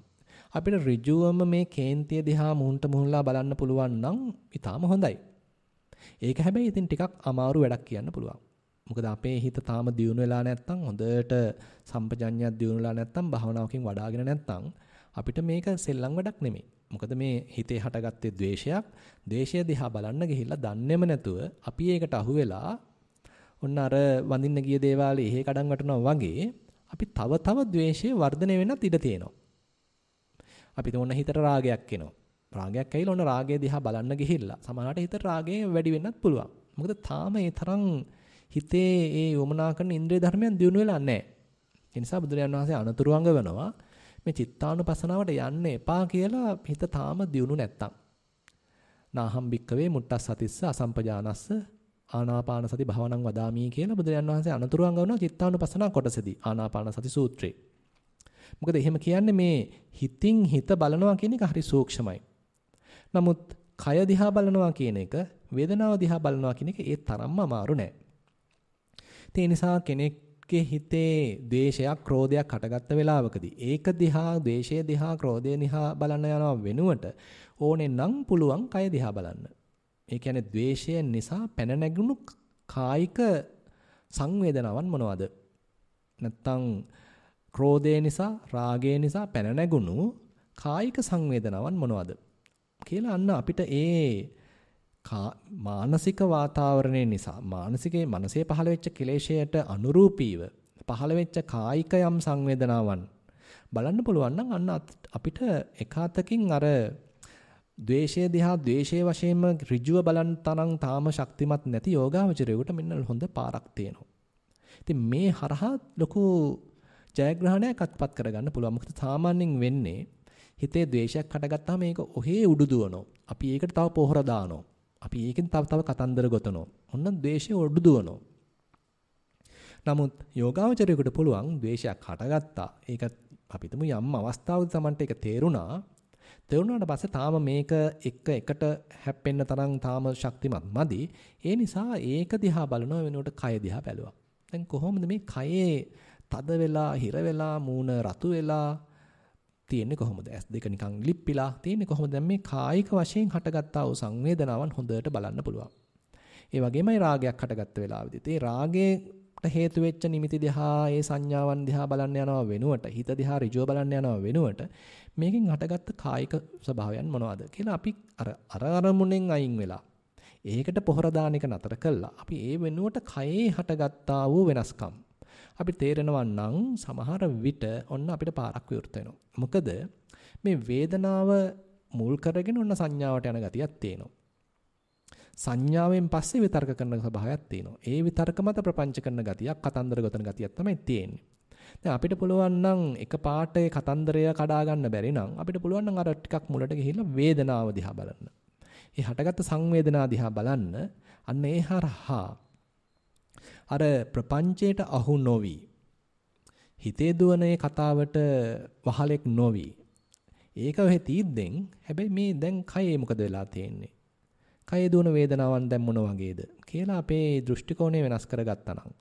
A: අපිට ඍජුවම මේ කේන්තිය දිහා මුහුණට මුහුණලා බලන්න පුළුවන් නම් ඊටාම හොඳයි. ඒක හැබැයි ඉතින් ටිකක් අමාරු වැඩක් කියන්න පුළුවන්. මොකද අපේ හිත තාම දියුණු වෙලා නැත්නම් හොඳට සම්පජඤ්ඤයක් දියුණු වෙලා නැත්නම් භාවනාවකින් වඩාගෙන නැත්නම් අපිට මේක සෙල්ලම් වැඩක් නෙමෙයි. මොකද මේ හිතේ හටගත්තේ ද්වේෂයක්. ද්වේෂය දිහා බලන්න ගිහිල්ලා දන්නේම නැතුව අපි ඒකට අහු වෙලා ඔන්න අර වඳින්න ගිය දේවාලේ එහෙ කඩන් වටනවා වගේ අපි තව ද්වේෂය වර්ධනය වෙන්නත් ඉඩ තියෙනවා. අපිට ඕන හිතට රාගයක් එනවා. රාගයක් ඇවිල්ලා ඔන්න රාගය දිහා බලන්න ගිහිල්ලා සමහරවිට හිතට රාගය වැඩි වෙන්නත් පුළුවන්. මොකද තාම ඒ තරම් හිතේ ඒ වමනා කරන ඉන්ද්‍රිය ධර්මයන් දියුණු වෙලා නැහැ. ඒ නිසා බුදුරජාණන් වහන්සේ අනතුරු අඟවනවා මේ චිත්තානුපසනාවට යන්න එපා කියලා හිත තාම දියුණු නැත්තම්. නාහම් භික්කවේ මුට්ටස්සතිස්ස අසම්පජානස්ස ආනාපාන සති භාවනං වදාමි කියලා බුදුරජාණන් වහන්සේ අනතුරු අඟවනවා චිත්තානුපසනාව කොටසදී ආනාපාන සති සූත්‍රේ. මොකද එහෙම කියන්නේ මේ හිතින් හිත බලනවා කියන එක හරි සූක්ෂමයි. නමුත් කය දිහා බලනවා කියන එක වේදනාව දිහා බලනවා කියන එක ඒ තරම්ම අමාරු නෑ. ඒ නිසා කෙනෙක්ගේ හිතේ ද්වේෂයක් ක්‍රෝධයක් හටගත්ත වෙලාවකදී ඒක දිහා ද්වේෂය දිහා ක්‍රෝධය දිහා බලන්න යනවා වෙනුවට ඕනේ නම් පුළුවන් කය දිහා බලන්න. ඒ කියන්නේ ද්වේෂය නිසා පැන නැගුණු කායික සංවේදනාවන් මොනවද? නැත්තම් ක්‍රෝධය නිසා රාගය නිසා පැන නැගුණු කායික සංවේදනාවන් මොනවද? කියලා අන්න අපිට මානසික වාතාවරණය නිසා මනසේ පහළ වෙච්ච කෙලෙෂයට අනුරූපීව පහළ වෙච්ච කායික යම් සංවේදනාවන් බලන්න පුළුවන් නම් අන්න අපිට එකාතකින් අර ද්වේෂය දිහා ද්වේෂයේ වශයෙන්ම ඍජුව බලන් තරම් තාම ශක්තිමත් නැති යෝගාවචරයෙකුට මෙන්න හොඳ පාරක් තියෙනවා. ඉතින් මේ හරහා ලොකු ජයග්‍රහණයක් අත්පත් කරගන්න පුළුවන්. මොකද සාමාන්‍යයෙන් වෙන්නේ හිතේ ද්වේෂයක් හටගත්තාම මේක ඔහේ උඩු දුවනවා. අපි ඒකට තව පොහොර දානවා. අපි ඒකෙන් තව කතන්දර ගොතනවා. ඔන්න ද්වේෂය උඩු දුවනවා. නමුත් යෝගාවචරයෙකුට පුළුවන් ද්වේෂයක් හටගත්තා. ඒක අපි තුමු යම් අවස්ථාවක Tamanට ඒක තේරුණාට පස්සේ තාම මේක එකට හැප්පෙන්න තරම් තාම ශක්තිමත් මදි. ඒ නිසා ඒක දිහා බලනවා වෙනුවට කය දිහා බැලුවා. දැන් කොහොමද මේ කයේ තද වෙලා, හිර වෙලා, මූණ රතු වෙලා තියෙන්නේ කොහොමද? ඇස් දෙක නිකන් ලිප්පිලා තියෙන්නේ කොහොමද? දැන් මේ කායික වශයෙන් හටගත්තා වූ සංවේදනාවන් හොඳට බලන්න පුළුවන්. ඒ වගේමයි රාගයක් හටගත්ත වෙලාවෙදිත් ඒ රාගයට හේතු වෙච්ච නිමිති දිහා, ඒ සංඥාවන් දිහා බලන්න යනවා වෙනුවට, හිත දිහා ඍජුව බලන්න යනවා වෙනුවට මේකෙන් හටගත්ත කායික ස්වභාවයන් මොනවද කියලා අපි අර අරමුණෙන් අයින් වෙලා ඒකට පොහොර දාන එක නතර කළා. අපි ඒ වෙනුවට කයේ හටගත්තා වූ වෙනස්කම් අපි තේරෙනවා නම් සමහර විට ඔන්න අපිට පාරක් විවෘත වෙනවා. මොකද මේ වේදනාව මුල් කරගෙන ඔන්න සංඥාවට යන ගතියක් තියෙනවා. සංඥාවෙන් පස්සේ විතර්ක කරන ස්වභාවයක් තියෙනවා. ඒ විතර්ක මත ප්‍රපංච කරන ගතියක්, කතන්දර ගොතන ගතියක් තමයි තියෙන්නේ. දැන් අපිට පුළුවන් නම් එක පාට ඒ කතන්දරය කඩා ගන්න බැරි නම් අපිට පුළුවන් නම් අර ටිකක් මුලට ගිහිල්ලා වේදනාව දිහා බලන්න. ඒ හටගත්තු සංවේදනා දිහා බලන්න. අන්න ඒ හරහා අර ප්‍රපංචයට අහු නොවි. හිතේ දුවන ඒ කතාවට වහලෙක් නොවි. ඒක ඔහෙ තීද්දෙන් හැබැයි මේ දැන් කයේ මොකද වෙලා තියෙන්නේ? කයේ දුවන වේදනාවන් දැන් මොන වගේද කියලා අපේ දෘෂ්ටි කෝණය වෙනස් කරගත්තා නම්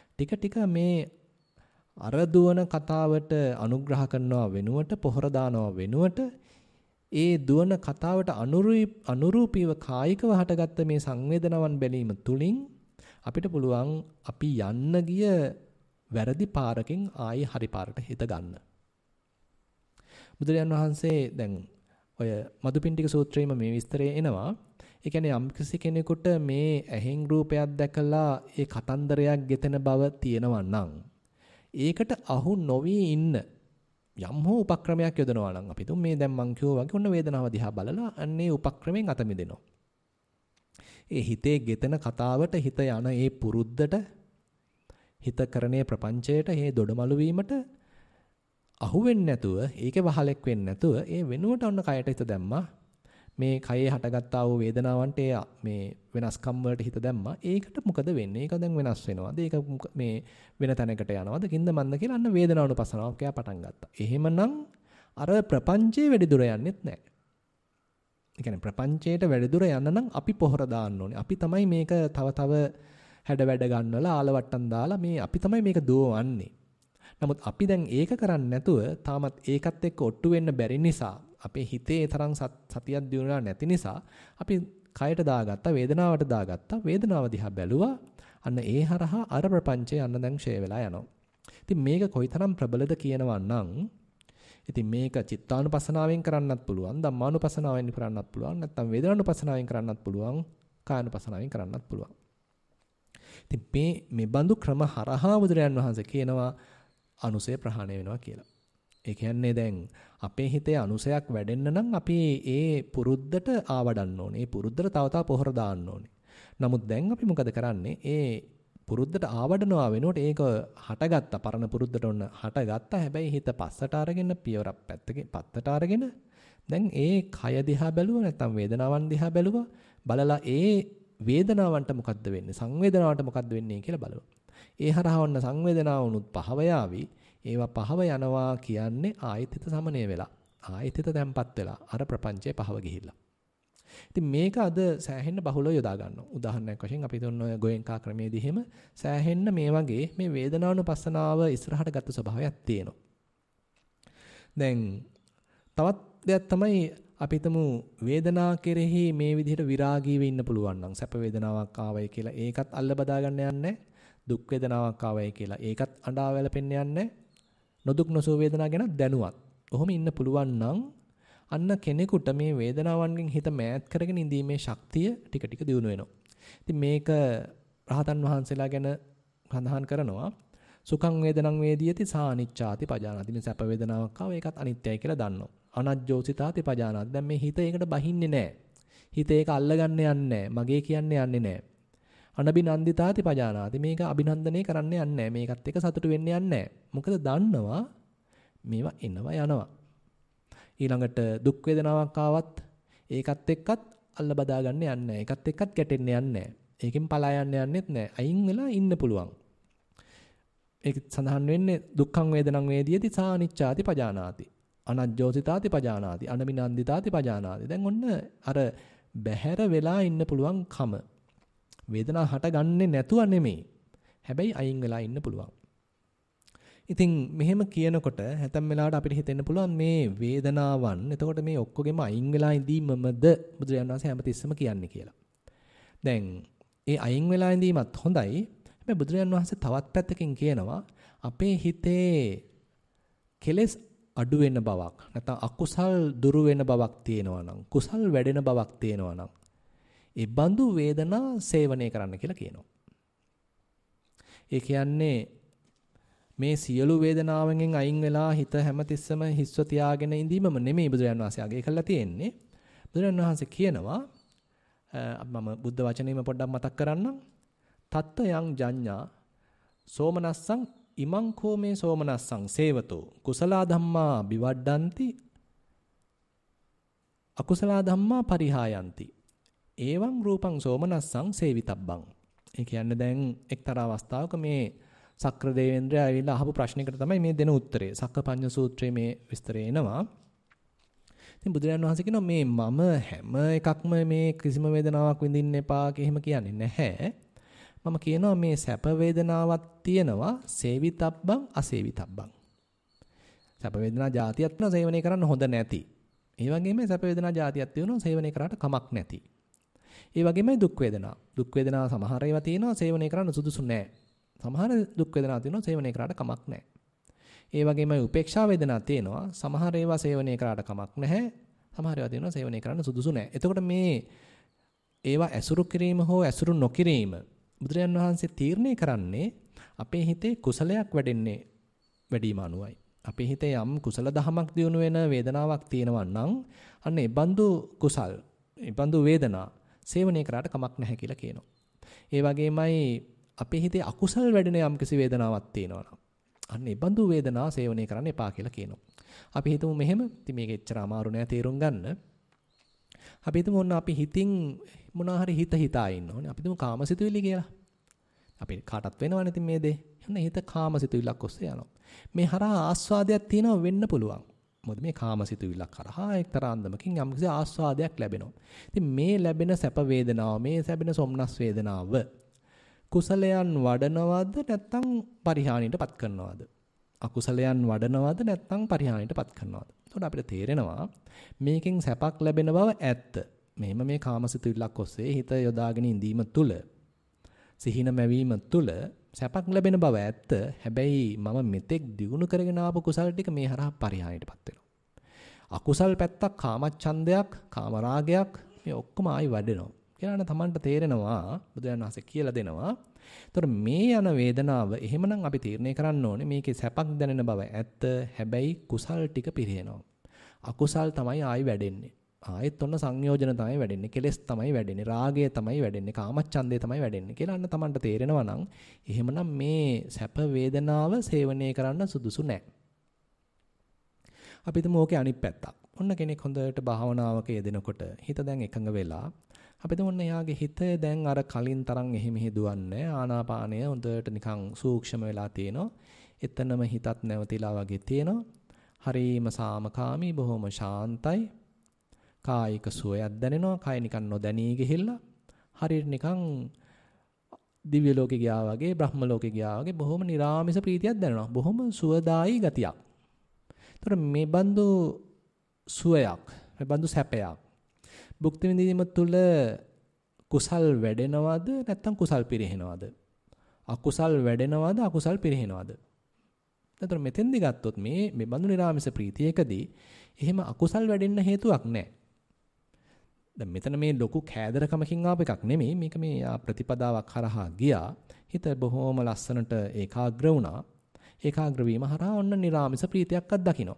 A: ටික ටික මේ අර දුවන කතාවට අනුග්‍රහ කරනවා වෙනුවට පොහොර දානවා වෙනුවට ඒ දුවන කතාවට අනුරූපීව කායිකව හටගත්ත මේ සංවේදනාවන් බැලීම තුලින් අපිට පුළුවන් අපි යන්න ගිය වැරදි පාරකින් ආයි හරි පාරට හිත ගන්න. බුදුරජාන් වහන්සේ දැන් ඔය මදුපිණ්ඩික සූත්‍රයේම මේ විස්තරය එනවා. ඒ කියන්නේ යම් කෙනෙකුට මේ ඇහෙන් රූපයක් දැකලා ඒ කතන්දරයක් ගෙතෙන බව තියෙනවා නම් ඒකට අහු නොවි ඉන්න යම් හෝ උපක්‍රමයක් යොදනවා නම් අපි තුන් මේ දැන් මං කියෝ වගේ ඔන්න වේදනාව දිහා බලලා අන්නේ උපක්‍රමයෙන් අත මිදෙනවා. ඒ හිතේ ගෙතෙන කතාවට හිත යන ඒ පුරුද්දට හිත කරනේ ප්‍රපංචයට මේ දොඩමළු වීමට අහු වෙන්නේ නැතුව ඒකේ වහලෙක් වෙන්නේ නැතුව ඒ වෙනුවට ඔන්න කයට හිත දැම්මා. මේ කයේ හටගත්තා වූ වේදනාවන්ට මේ වෙනස්කම් වලට හිත දැම්මා. ඒකට මොකද වෙන්නේ? ඒක දැන් වෙනස් වෙනවද? ඒක මේ වෙන තැනකට යනවද? කින්ද මන්ද කියලා අන්න වේදනාවනුපස්සනාවක් කියා පටන් ගත්තා. එහෙමනම් අර ප්‍රපංචයේ වැඩි දුර යන්නෙත් නැහැ. ඒ කියන්නේ ප්‍රපංචයට වැඩි දුර යන්න නම් අපි පොහොර දාන්න ඕනේ. අපි තමයි මේක තව හැඩ වැඩ ගන්නවලා ආලවට්ටම් දාලා මේ අපි තමයි මේක දුවවන්නේ. නමුත් අපි දැන් ඒක කරන්නේ නැතුව තාමත් ඒකත් එක්ක ඔට්ටු වෙන්න බැරි නිසා අපේ හිතේ තරම් සතියක් දිනුනා නැති නිසා අපි කයට දාගත්තා වේදනාවට දාගත්තා වේදනාව දිහා බැලුවා අන්න ඒ හරහා අර ප්‍රපංචය අන්න දැන් ෂේ වෙලා යනවා. ඉතින් මේක කොයිතරම් ප්‍රබලද කියනවා නම් ඉතින් මේක චිත්තානුපස්සනාවෙන් කරන්නත් පුළුවන් ධම්මානුපස්සනාවෙන් කරන්නත් පුළුවන් නැත්නම් වේදනානුපස්සනාවෙන් කරන්නත් පුළුවන් කායනුපස්සනාවෙන් කරන්නත් පුළුවන්. ඉතින් මේ බඳු ක්‍රම හරහා බුදුරයන් වහන්සේ කියනවා අනුසය ප්‍රහාණය වෙනවා කියලා. ඒ කියන්නේ දැන් අපේ හිතේ අනුසයක් වැඩෙන්න නම් අපි ඒ පුරුද්දට ආවඩන්න ඕනේ. ඒ පුරුද්දට තව පොහොර දාන්න ඕනේ. නමුත් දැන් අපි මොකද කරන්නේ? ඒ පුරුද්දට ආවඩනවා වෙනකොට ඒක හටගත්තා. පරණ පුරුද්දට ඔන්න හටගත්තා. හැබැයි හිත පස්සට අරගෙන පියවරක් පැත්තට අරගෙන දැන් ඒ කය දිහා බැලුවා නැත්නම් වේදනාවන් දිහා බැලුවා. බලලා ඒ වේදනාවන්ට මොකද්ද වෙන්නේ? සංවේදනාවට මොකද්ද වෙන්නේ කියලා බලනවා. ඒ හරහා වන්න සංවේදනාවනුත් පහව යාවි. ඒවා පහව යනවා කියන්නේ ආයෙත් හිත සමනය වෙලා. ආයෙත් හිත තැම්පත් වෙලා. අර ප්‍රපංචයේ පහව ගිහිල්ලා. ඉතින් මේක අද සෑහෙන්න බහුලව යොදා ගන්නවා. උදාහරණයක් වශයෙන් අපි දුන්න ඔය ගෝයන්කා ක්‍රමයේදී එහෙම සෑහෙන්න මේ වගේ මේ වේදනානුපස්සනාව ඉස්සරහට ගත්ත ස්වභාවයක් තියෙනවා. දැන් තවත් දෙයක් තමයි අපි හිතමු වේදනාව කෙරෙහි මේ විදිහට විරාගීව ඉන්න පුළුවන් නම් සැප වේදනාවක් ආවයි කියලා ඒකත් අල්ල බදා ගන්න යන්නේ දුක් වේදනාවක් ආවයි කියලා ඒකත් අඬා වැළපෙන්න යන්නේ නොදුක් නොසුව වේදනාව ගැන දැනුවත්. ඔහොම ඉන්න පුළුවන් නම් අන්න කෙනෙකුට මේ වේදනාවන්ගෙන් හිත මෑත් කරගෙන ඉඳීමේ ශක්තිය ටික ටික දියුණු වෙනවා. ඉතින් මේක රහතන් වහන්සේලා ගැන සඳහන් කරනවා. සුඛං වේදනං වේදියති සා අනිච්චාති පජානාති. මේ සැප වේදනාවක් ආව ඒකත් අනිත්‍යයි කියලා දන්නවා. අනජ්ජෝසිතාති පජානාති. දැන් මේ හිත ඒකට බහින්නේ නැහැ. හිත ඒක අල්ලගන්න යන්නේ නැහැ. මගේ කියන්නේ යන්නේ නැහැ. අනබිනන්දිතාති පජානාති. මේක අභිනන්දනය කරන්න යන්නේ නැහැ. මේකත් එක්ක සතුටු වෙන්න යන්නේ නැහැ. මොකද දන්නවා මේවා එනවා යනවා. ඊළඟට දුක් වේදනාවක් ආවත් ඒකත් එක්කත් අල්ල බදා ගන්න යන්නේ නැහැ. ඒකත් එක්කත් ගැටෙන්න යන්නේ නැහැ. ඒකෙන් පලා යන්න යන්නෙත් නැහැ. අයින් වෙලා ඉන්න පුළුවන්. ඒක සඳහන් වෙන්නේ දුක්ඛං වේදනං වේදියති සා අනිච්චාති පජානාති. අනජ්ජෝසිතාති පජානාති. අනබිනන්දිතාති පජානාති. දැන් ඔන්න අර බැහැර වෙලා ඉන්න පුළුවන් කම. වේදනාව හටගන්නේ නැතුව නෙමෙයි. හැබැයි අයින් වෙලා ඉන්න පුළුවන්. ඉතින් මෙහෙම කියනකොට හැතැම් වෙලාවට අපිට හිතෙන්න පුළුවන් මේ වේදනාවන් එතකොට මේ ඔක්කොගෙම අයින් වෙලා ඉඳීමමද බුදුරජාණන් වහන්සේ හැමතිස්සෙම කියන්නේ කියලා. දැන් ඒ අයින් වෙලා ඉඳීමත් හොඳයි. හැබැයි බුදුරජාණන් වහන්සේ තවත් පැත්තකින් කියනවා අපේ හිතේ කෙලෙස් අඩු වෙන බවක් නැත්නම් අකුසල් දුරු වෙන බවක් තියෙනවා නම් කුසල් වැඩෙන බවක් තියෙනවා නම් ඒ බඳු වේදනා සේවනය කරන්න කියලා කියනවා. ඒ කියන්නේ මේ සියලු වේදනාවෙන් අයින් වෙලා හිත හැමතිස්සම හිස්ව තියාගෙන ඉඳීමම නෙමෙයි බුදුරජාණන් වහන්සේ අගය කරලා තියෙන්නේ. බුදුරජාණන් වහන්සේ කියනවා මම බුද්ධ වචනේම පොඩ්ඩක් මතක් කරන්නම්. තත්ත යං ජඤ්ඤා සෝමනස්සං ඉමං කෝ මේ සෝමනස්සං සේවතෝ කුසලා ධම්මා විවඩ්ඩಂತಿ අකුසලා ධම්මා පරිහායಂತಿ එවං රූපං සෝමනස්සං සේවිතබ්බං. ඒ කියන්නේ දැන් එක්තරා අවස්ථාවක මේ සක්‍ර දේවේන්ද්‍රය ආවිලා අහපු ප්‍රශ්නයකට තමයි මේ දෙන උත්තරේ. සක්කපඤ්ඤ සූත්‍රයේ මේ විස්තරය එනවා. ඉතින් බුදුරජාණන් වහන්සේ කියනවා මේ මම හැම එකක්ම මේ කිසිම වේදනාවක් විඳින්න එපා එහෙම කියන්නේ නැහැ. මම කියනවා මේ සැප වේදනාවක් තියෙනවා සේවිතබ්බං අසේවිතබ්බං. සැප වේදනා જાතියක් තියෙනවා සේවනය කරන්න හොඳ නැති. ඒ වගේම සැප වේදනා જાතියක් තියෙනවා සේවනය කරාට කමක් නැති. ඒ වගේමයි දුක් වේදනා. දුක් වේදනා සමහර ඒවා තියෙනවා සේවනය කරන්න සුදුසු නැහැ. සමහර දුක් වේදනා තියෙනවා සේවනය කරාට කමක් නැහැ. ඒ වගේමයි උපේක්ෂා වේදනා තියෙනවා සමහර ඒවා සේවනය කරාට කමක් නැහැ. සමහර ඒවා තියෙනවා සේවනය කරන්න සුදුසු නැහැ. එතකොට මේ ඒවා ඇසුරු කිරීම හෝ ඇසුරු නොකිරීම බුදුරජාන් වහන්සේ තීරණය කරන්නේ අපේ හිතේ කුසලයක් වැඩෙන්නේ වැඩිම අනුවයි. අපේ හිතේ යම් කුසල දහමක් දියුණු වෙන වේදනාවක් තියෙනවා නම් අන්න ඒ බඳු කුසල්, ඒ බඳු වේදනා සේවනය කරාට කමක් නැහැ කියලා කියනවා. ඒ වගේමයි අපේ හිතේ අකුසල් වැඩෙන යම් කිසි වේදනාවක් තියෙනවා නම් අන්න ඒ බඳු වේදනා සේවනය කරන්න එපා කියලා කියනවා. අපි හිතමු මෙහෙම, ඉතින් මේක එච්චර අමාරු නෑ තේරුම් ගන්න. අපි හිතමු ඔන්න අපි හිතින් මොනවා හරි හිතා ඉන්න ඕනේ. අපි හිතමු කාමසිතුවිලි කියලා. අපි කාටත් වෙනවනේ ඉතින් මේ දේ. එන්න හිත කාමසිතුවිල්ලක් ඔස්සේ යනවා. මේ හරහා ආස්වාදයක් තියෙනවා වෙන්න පුළුවන්. මොකද මේ කාමසිතුවිල්ලක් හරහා එක්තරා අන්දමකින් යම්කිසි ආස්වාදයක් ලැබෙනවා. ඉතින් මේ ලැබෙන සැප වේදනාව, මේ ලැබෙන සොම්නස් වේදනාව කුසලයන් වඩනවද නැත්නම් පරිහානියටපත් කරනවද? අකුසලයන් වඩනවද නැත්නම් පරිහානියටපත් කරනවද? එතකොට අපිට තේරෙනවා මේකෙන් සැපක් ලැබෙන බව ඇත්ත. මෙහෙම මේ කාමසිතුවිල්ලක් ඔස්සේ හිත යොදාගෙන ඉඳීම තුල සිහින මැවීම තුල සැපක් ලැබෙන බව ඇත්ත. හැබැයි මම මෙතෙක් දිනු කරගෙන ආපු කුසල ටික මේ හරහා පරිහානියටපත් වෙනවා. අකුසල් පැත්තක් කාමච්ඡන්දයක්, කාමරාගයක් මේ ඔක්කොම ආයි වැඩෙනවා. කියලා තමන්ට තේරෙනවා බුදුන් වහන්සේ කියලා දෙනවා. ඒතර මේ යන වේදනාව එහෙමනම් අපි තීරණය කරන්න ඕනේ මේකේ සැපක් දැනෙන බව ඇත්ත. හැබැයි කුසල් ටික පිරිනවනවා. අකුසල් තමයි ආයි වැඩෙන්නේ. ආයෙත් ඔන්න සංයෝජන තමයි වැඩෙන්නේ. කෙලෙස් තමයි වැඩෙන්නේ. රාගය තමයි වැඩෙන්නේ. කාමච්ඡන්දය තමයි වැඩෙන්නේ කියලා අන්න තමන්ට තේරෙනවා නම් එහෙමනම් මේ සැප වේදනාව සේවනය කරන්න සුදුසු නැහැ. අපි හිතමු ඕකේ අනිත් පැත්තක්. ඔන්න කෙනෙක් හොඳට භාවනාවක යෙදෙනකොට හිත දැන් එකඟ වෙලා අපිට මොන්න එයාගේ හිත දැන් අර කලින් තරම් එහෙ මෙහෙ දුවන්නේ ආනාපානය හොඳට නිකන් සූක්ෂම වෙලා තියෙනවා. එතනම හිතත් නැවතිලා වගේ තියෙනවා. හරීම සාමකාමී බොහොම ශාන්තයි. කායික සුවයක් දැනෙනවා. කය නිකන් නොදැනී ගිහිල්ලා හරියට නිකන් දිව්‍ය ලෝකේ ගියා වගේ බ්‍රහ්ම ලෝකේ ගියා වගේ බොහොම නිරාමිස ප්‍රීතියක් දැනෙනවා. බොහොම සුවදායි ගතියක්. ඒතර මේ බඳු සුවයක්, මේ බඳු සැපයක් භුක්ති විඳීම තුළ කුසල් වැඩෙනවද නැත්නම් කුසල් පිරිහෙනවද? අකුසල් වැඩෙනවද අකුසල් පිරිහෙනවද? එතකොට මෙතෙන්දි ගත්තොත් මේ බඳු නිරාමිස ප්‍රීතියකදී එහෙම අකුසල් වැඩෙන්න හේතුවක් නැහැ. දැන් මෙතන මේ ලොකු කෑදරකමකින් ආපු එකක් නෙමෙයි. මේක මේ ප්‍රතිපදාවක් හරහා ගියා. හිත බොහොම ලස්සනට ඒකාග්‍ර වුණා. ඒකාග්‍ර වීම හරහා ඔන්න නිරාමිස ප්‍රීතියක් අත්දකින්න.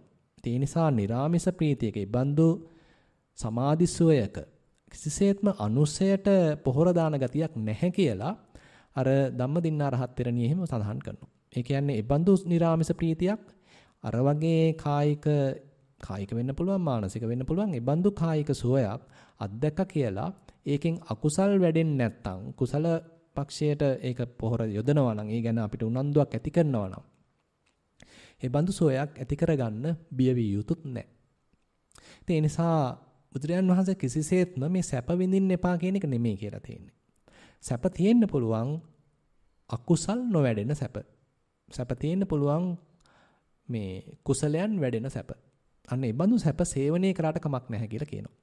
A: ඒ නිසා නිරාමිස ප්‍රීතියකේ බඳු සමාධිසුවයක කිසිසේත්ම අනුසයට පොහොර දාන ගතියක් නැහැ කියලා අර ධම්මදින්නා රහත් තෙරණිය එහෙම සඳහන් කරනවා. ඒ කියන්නේ ඒ බඳු නිරාමිස ප්‍රීතියක් අර වගේ කායික වෙන්න පුළුවන් මානසික වෙන්න පුළුවන් ඒ බඳු කායික සුවයක් අත්දැක කියලා ඒකෙන් අකුසල් වැඩෙන්නේ නැත්නම් කුසල පක්ෂයට ඒක පොහොර යොදනවා නම් ඒ ගැන අපිට උනන්දුවක් ඇති කරනවා නම් ඒ බඳු සුවයක් ඇති කරගන්න බිය විය යුතුත් නැහැ. ඒ නිසා බුදුරජාන් වහන්සේ කිසිසේත්ම මේ සැප විඳින්න එපා කියන එක නෙමෙයි කියලා තියෙන්නේ. සැප තියෙන්න පුළුවන් අකුසල් නොවැඩෙන සැප. සැප තියෙන්න පුළුවන් මේ කුසලයන් වැඩෙන සැප. අන්න ඒ බඳු සැප සේවනය කරාට කමක් නැහැ කියලා කියනවා.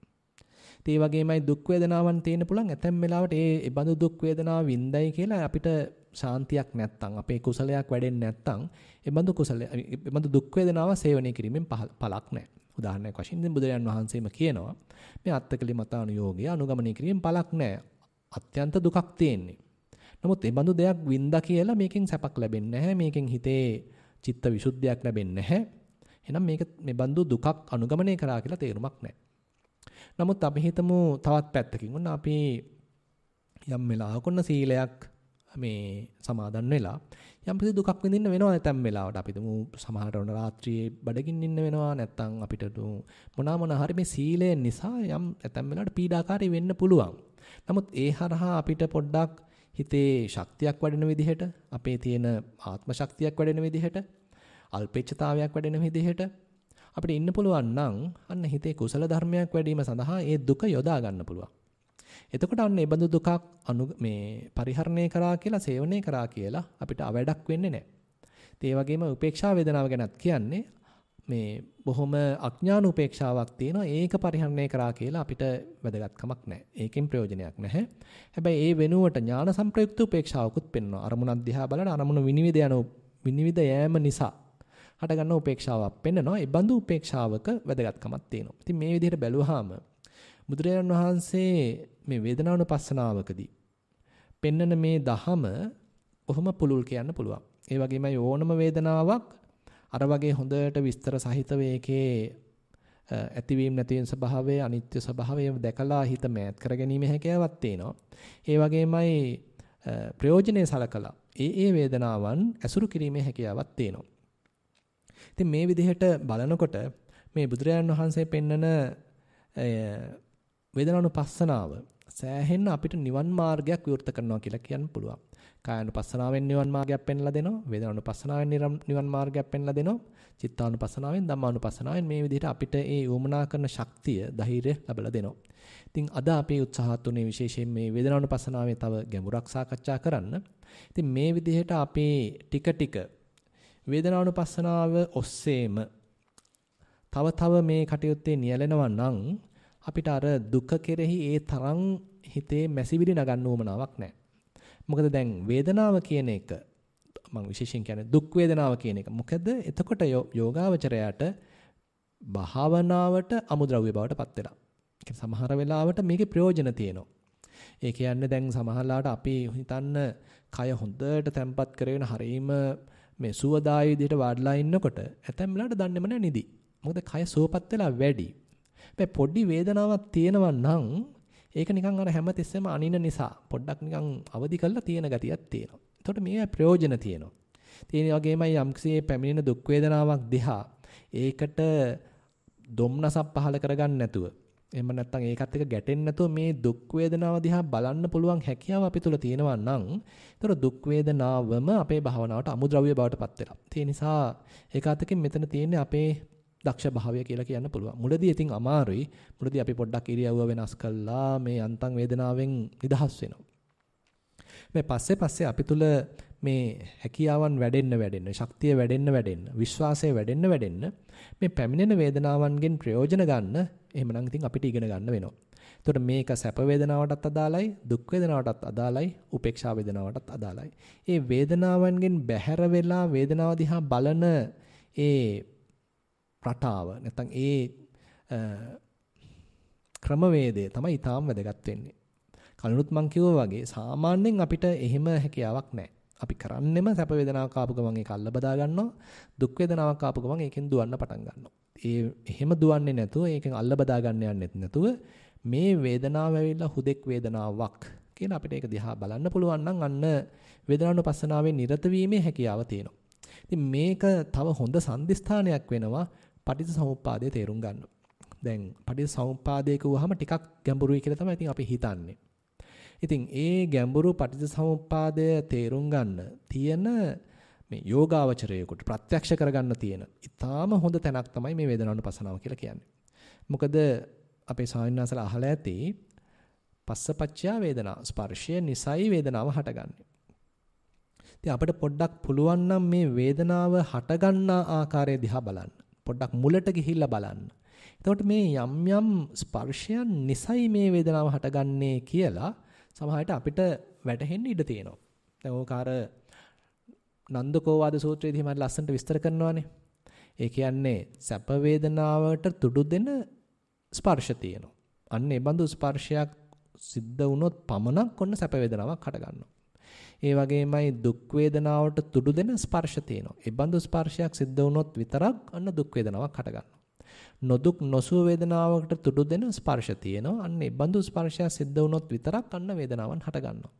A: ඒ වගේමයි දුක් වේදනාවන් තියෙන්න පුළුවන් ඇතැම් වෙලාවට ඒ බඳු දුක් වේදනාව වින්දයි කියලා අපිට ශාන්තියක් නැත්තම් අපේ කුසලයක් වැඩෙන්නේ නැත්තම් ඒ බඳු දුක් වේදනාව සේවනය කිරීමෙන් පළක් නැහැ. උදාහරණයක් වශයෙන් දැන් බුදුරජාන් වහන්සේම කියනවා මේ අත්තකලි මතානුയോഗය අනුගමනය කිරීමෙන් පළක් නැහැ. අත්‍යන්ත දුකක් තියෙන්නේ. නමුත් ඒ බඳු දෙයක් වින්දා කියලා මේකෙන් සැපක් ලැබෙන්නේ නැහැ. මේකෙන් හිතේ චිත්ත විසුද්ධියක් ලැබෙන්නේ නැහැ. එහෙනම් මේක මේ බඳු දුකක් අනුගමනය කරා කියලා තේරුමක් නැහැ. නමුත් අපි හිතමු තවත් පැත්තකින් ඔන්න අපි යම් වෙලාවක ඔන්න සීලයක් මේ සමාදන් වෙලා යම් කිසි දුකක් විඳින්න වෙනවා නැත්නම් වෙලාවට අපි හිතමු සමහරට ඔන්න රාත්‍රියේ බඩගින්න ඉන්න වෙනවා නැත්නම් අපිට මොන හරි මේ සීලය නිසා යම් නැත්නම් වෙලාවට පීඩාකාරී වෙන්න පුළුවන්. නමුත් ඒ හරහා අපිට පොඩ්ඩක් හිතේ ශක්තියක් වඩෙන විදිහට අපේ තියෙන ආත්ම ශක්තියක් වඩෙන විදිහට අල්පේච්ඡතාවයක් වැඩෙන විදිහට අපිට ඉන්න පුළුවන් නම් අන්න හිතේ කුසල ධර්මයක් වැඩිම සඳහා ඒ දුක යොදා ගන්න පුළුවන්. එතකොට අන්න ඒ බඳු දුකක් පරිහරණය කරා කියලා සේවනය කරා කියලා අපිට අවැඩක් වෙන්නේ නැහැ. ඒ වගේම උපේක්ෂා වේදනාව ගැනත් කියන්නේ මේ බොහොම අඥාන උපේක්ෂාවක් තියෙනවා. ඒක පරිහරණය කරා කියලා අපිට වැදගත්කමක් නැහැ. ඒකෙන් ප්‍රයෝජනයක් නැහැ. හැබැයි ඒ වෙනුවට ඥාන සංප්‍රයුක්ත උපේක්ෂාවකුත් පෙන්වනවා. අරමුණක් දිහා බලන අරමුණ විනිවිද යෑම නිසා හටගන්න උපේක්ෂාවක් පෙන්නනවා. ඒ බඳු උපේක්ෂාවක වැදගත්කමක් තියෙනවා. ඉතින් මේ විදිහට බැලුවාම බුදුරජාණන් වහන්සේ මේ වේදනානුපස්සනාවකදී පෙන්නන මේ දහම කොහොම පුළුල් කියන්න පුළුවන්. ඒ වගේමයි ඕනම වේදනාවක් අර වගේ හොඳට විස්තර සහිතව ඒකේ ඇතිවීම නැතිවීම ස්වභාවය අනිත්‍ය ස්වභාවය දැකලා හිත මෑත් කර ගැනීම හැකියාවක් තියෙනවා. ඒ වගේමයි ප්‍රයෝජනේ සලකලා ඒ වේදනාවන් ඇසුරු කිරීමේ හැකියාවක් තියෙනවා. ඉතින් මේ විදිහට බලනකොට මේ බුදුරජාණන් වහන්සේ පෙන්නන වේදනානුපස්සනාව සෑහෙන්න අපිට නිවන් මාර්ගයක් විවෘත කරනවා කියලා කියන්න පුළුවන්. කායानुපස්සනාවෙන් නිවන් මාර්ගයක් පෙන්ලා දෙනවා. වේදනානුපස්සනාවෙන් නිවන් මාර්ගයක් පෙන්ලා දෙනවා. චිත්තානුපස්සනාවෙන් ධම්මානුපස්සනාවෙන් මේ විදිහට අපිට ඒ උවමනා කරන ශක්තිය, ධෛර්යය ලැබලා දෙනවා. ඉතින් අද අපි උත්සාහත් උනේ විශේෂයෙන් මේ වේදනානුපස්සනාවේ තව ගැඹුරක් සාකච්ඡා කරන්න. ඉතින් මේ විදිහට අපි ටික වේදනානුපස්සනාව ඔස්සේම තව මේ කටයුත්තේ නියැලෙනවා නම් අපිට අර දුක කෙරෙහි ඒ තරම් හිතේ මැසිවිලි නගන්න උවමනාවක් නැහැ. මොකද දැන් වේදනාව කියන එක මම විශේෂයෙන් කියන්නේ දුක් වේදනාව කියන එක. මොකද එතකොට යෝගාවචරයට භාවනාවට අමුද්‍රව්‍ය බවට පත් වෙලා. ඒ සමහර වෙලාවට මේකේ ප්‍රයෝජන තියෙනවා. ඒ කියන්නේ දැන් සමහරලාට අපි හිතන්න කය හොඳට තැම්පත් කරගෙන හරීම මේ සුවදායි විදිහට වාඩිලා ඉන්නකොට ඇතැම් වෙලාවට දන්නේම නැහැ නිදි. මොකද කය සුවපත් වෙලා වැඩි. හැබැයි පොඩි වේදනාවක් තියෙනවා නම් ඒක නිකන් අර හැමතිස්සෙම අනින නිසා පොඩ්ඩක් නිකන් අවදි කරලා තියෙන ගතියක් තියෙනවා. එතකොට මේ ප්‍රයෝජන තියෙනවා. ඒ වගේමයි යම්කිසි පැමිණෙන දුක් වේදනාවක් දිහා ඒකට දුම්නසක් පහල කරගන්න නැතුව එහෙම නැත්නම් ඒකත් එක්ක ගැටෙන්නේ නැතුව මේ දුක් වේදනාව දිහා බලන්න පුළුවන් හැකියාව අපි තුල තියෙනවා නම් ඒතර දුක් වේදනාවම අපේ භාවනාවට අමුද්‍රව්‍ය බවට පත් වෙනවා. ඒ නිසා ඒකත් එක්ක මෙතන තියෙන්නේ අපේ දක්ෂ භාවය කියලා කියන්න පුළුවන්. මුලදී ඉතින් අමාරුයි. මුලදී අපි පොඩ්ඩක් ඉරියව්ව වෙනස් කළා මේ අන්තං වේදනාවෙන් නිදහස් වෙනවා. මේ පස්සේ අපි තුල මේ හැකියාවන් වැඩෙන්න ශක්තිය වැඩෙන්න විශ්වාසය වැඩෙන්න මේ පැමිණෙන වේදනාවන්ගෙන් ප්‍රයෝජන ගන්න එහෙමනම් ඉතින් අපිට ඉගෙන ගන්න වෙනවා. එතකොට මේක සැප වේදනාවටත් අදාළයි, දුක් වේදනාවටත් අදාළයි, උපේක්ෂා වේදනාවටත් අදාළයි. ඒ වේදනාවන්ගෙන් බැහැර වෙලා වේදනාව දිහා බලන ඒ රටාව නැත්නම් ඒ ක්‍රමවේදය තමයි ඊටාම වැදගත් වෙන්නේ. කලිනුත් මම කිව්වා වගේ සාමාන්‍යයෙන් අපිට එහෙම හැකියාවක් නැහැ. අපි කරන්නෙම සැප වේදනාවක් ආපු ගමන් ඒක අල්ල බදා ගන්නවා. දුක් වේදනාවක් ආපු ගමන් ඒකෙන් දුවන්න පටන් ගන්නවා. එහෙම දුවන්නේ නැතුව ඒකෙන් අල්ල බදා ගන්න යන්නෙත් නැතුව මේ වේදනාව ඇවිල්ලා හුදෙක් වේදනාවක් කියන අපිට ඒක දිහා බලන්න පුළුවන් නම් අන්න වේදනානුපස්සනාවේ නිරත වීමේ හැකියාව තියෙනවා. ඉතින් මේක තව හොඳ සම්දිස්ථානයක් වෙනවා පටිච්චසමුප්පාදයේ තේරුම් ගන්න. දැන් පටිච්චසමුප්පාදයේ කිව්වහම ටිකක් ගැඹුරුයි කියලා තමයි ඉතින් අපි හිතන්නේ. ඉතින් ඒ ගැඹුරු පටිච්චසමුප්පාදය තේරුම් ගන්න තියෙන මේ යෝගාවචරයේකට ප්‍රත්‍යක්ෂ කරගන්න තියෙන ඊටාම හොඳ තැනක් තමයි මේ වේදනානුපස්සනාව කියලා කියන්නේ. මොකද අපේ සාහිණාසල අහලා ඇති පස්සපච්චය වේදනා ස්පර්ශය නිසයි වේදනාව හටගන්නේ. ඉතින් අපිට පොඩ්ඩක් පුළුවන් නම් මේ වේදනාව හටගන්නා ආකාරය දිහා බලන්න. පොඩ්ඩක් මුලට ගිහිල්ලා බලන්න. එතකොට මේ යම් යම් ස්පර්ශයන් නිසයි මේ වේදනාව හටගන්නේ කියලා සමහරවිට අපිට වැටහෙන්න ඉඩ තියෙනවා. දැන් ඕක අර නන්දකෝවාද සූත්‍රයේදී මම ලස්සනට විස්තර කරනවානේ. ඒ කියන්නේ සැප වේදනාවට තුඩු දෙන ස්පර්ශ තියෙනවා. අන්න ඒ බඳු ස්පර්ශයක් සිද්ධ වුණොත් පමණක් ඔන්න සැප වේදනාවක් හට ගන්නවා. ඒ වගේමයි දුක් වේදනාවට තුඩු දෙන ස්පර්ශ තියෙනවා. ඒ බඳු ස්පර්ශයක් සිද්ධ වුණොත් විතරක් අන්න දුක් වේදනාවක් හට ගන්නවා. නොදුක් නොසුව වේදනාවකට තුඩු දෙන ස්පර්ශ තියෙනවා. අන්න ඒ බඳු ස්පර්ශයක් සිද්ධ වුණොත් විතරක් අන්න වේදනාවන් හට ගන්නවා.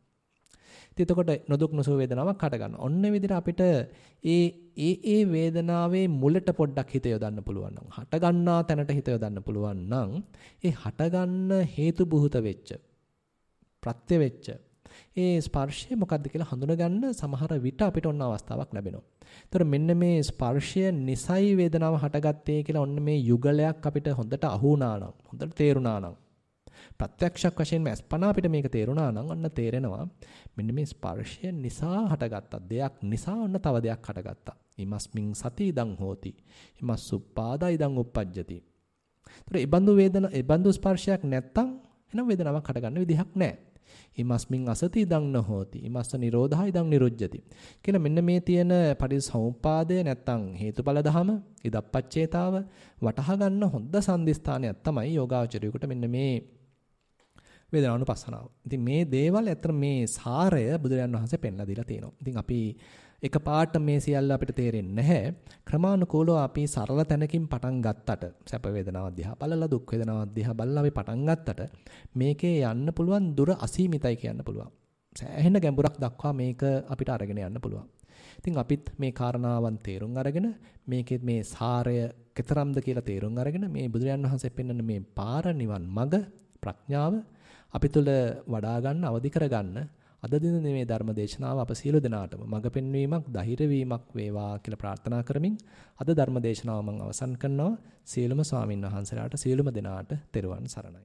A: ඉතින් එතකොට නොදුක් නොසුව වේදනාවක් හට ගන්නවා. ඔන්න විදිහට අපිට ඒ වේදනාවේ මුලට පොඩ්ඩක් හිත යොදන්න පුළුවන් නම් හට ගන්නා තැනට හිත යොදන්න පුළුවන් නම් ඒ හට ගන්න හේතු බුහත වෙච්ච ප්‍රත්‍ය වෙච්ච ඒ ස්පර්ශය මොකද්ද කියලා හඳුනගන්න සමහර විට අපිට ඔන්න අවස්ථාවක් ලැබෙනවා. ඒතර මෙන්න මේ ස්පර්ශය නිසයි වේදනාව හටගත්තේ කියලා ඔන්න මේ යුගලයක් අපිට හොඳට අහු වුණා නම් හොඳට තේරුණා නම් ප්‍රත්‍යක්ෂයක් වශයෙන් අස්පනා අපිට මේක තේරුණා නම් ඔන්න තේරෙනවා මෙන්න මේ ස්පර්ශය නිසා හටගත්ත දෙයක් නිසා ඔන්න තව දෙයක් හටගත්තා. ීමස්මින් සති ඉදං හෝති. ීමස්සුප්පාදා ඉදං උප්පජ්ජති. ඒතර ඒ බඳු ස්පර්ශයක් නැත්තම් එනම් වේදනාවක් හටගන්න විදිහක් නැහැ. ීමස්මින් අසති ඉදං නොහෝති. ීමස්ස නිරෝධා ඉදං නිරුජ්ජති. කියලා මෙන්න මේ තියෙන පටිච්චසමුප්පාදය නැත්තම් හේතුඵල ධම ඉදප්පච්චේතාව වටහා ගන්න හොඳ සම්දිස්ථානයක් තමයි යෝගාචරයකට මෙන්න මේ වේදනානුපස්සනාව. ඉතින් මේ දේවල් අතර මේ සාරය බුදුරජාණන් වහන්සේ පෙන්ලා දීලා තියෙනවා. ඉතින් අපි එකපාරට මේ සියල්ල අපිට තේරෙන්නේ නැහැ. ක්‍රමානුකූලව අපි සරල තැනකින් පටන් ගත්තට සැප වේදනාව දිහා බලලා දුක් වේදනාව දිහා බලලා අපි පටන් ගත්තට මේකේ යන්න පුළුවන් දුර අසීමිතයි කියන්න පුළුවන්. සෑහෙන ගැඹුරක් දක්වා මේක අපිට අරගෙන යන්න පුළුවන්. ඉතින් අපිත් මේ කාරණාවන් තේරුම් අරගෙන මේකේ මේ සාරය කතරම්ද කියලා තේරුම් අරගෙන මේ බුදුරජාණන් වහන්සේ පෙන්වන මේ පාර නිවන් මඟ ප්‍රඥාව අපි තුළ වඩා ගන්න අවදි කර ගන්න අද දින මේ ධර්ම දේශනාව අප සියලු දෙනාටම මඟ පෙන්වීමක් ධෛර්ය වීමක් වේවා කියලා ප්‍රාර්ථනා කරමින් අද ධර්ම දේශනාව මම අවසන් කරනවා. සියලුම ස්වාමින් වහන්සේලාට සියලුම දෙනාට තෙරුවන් සරණයි.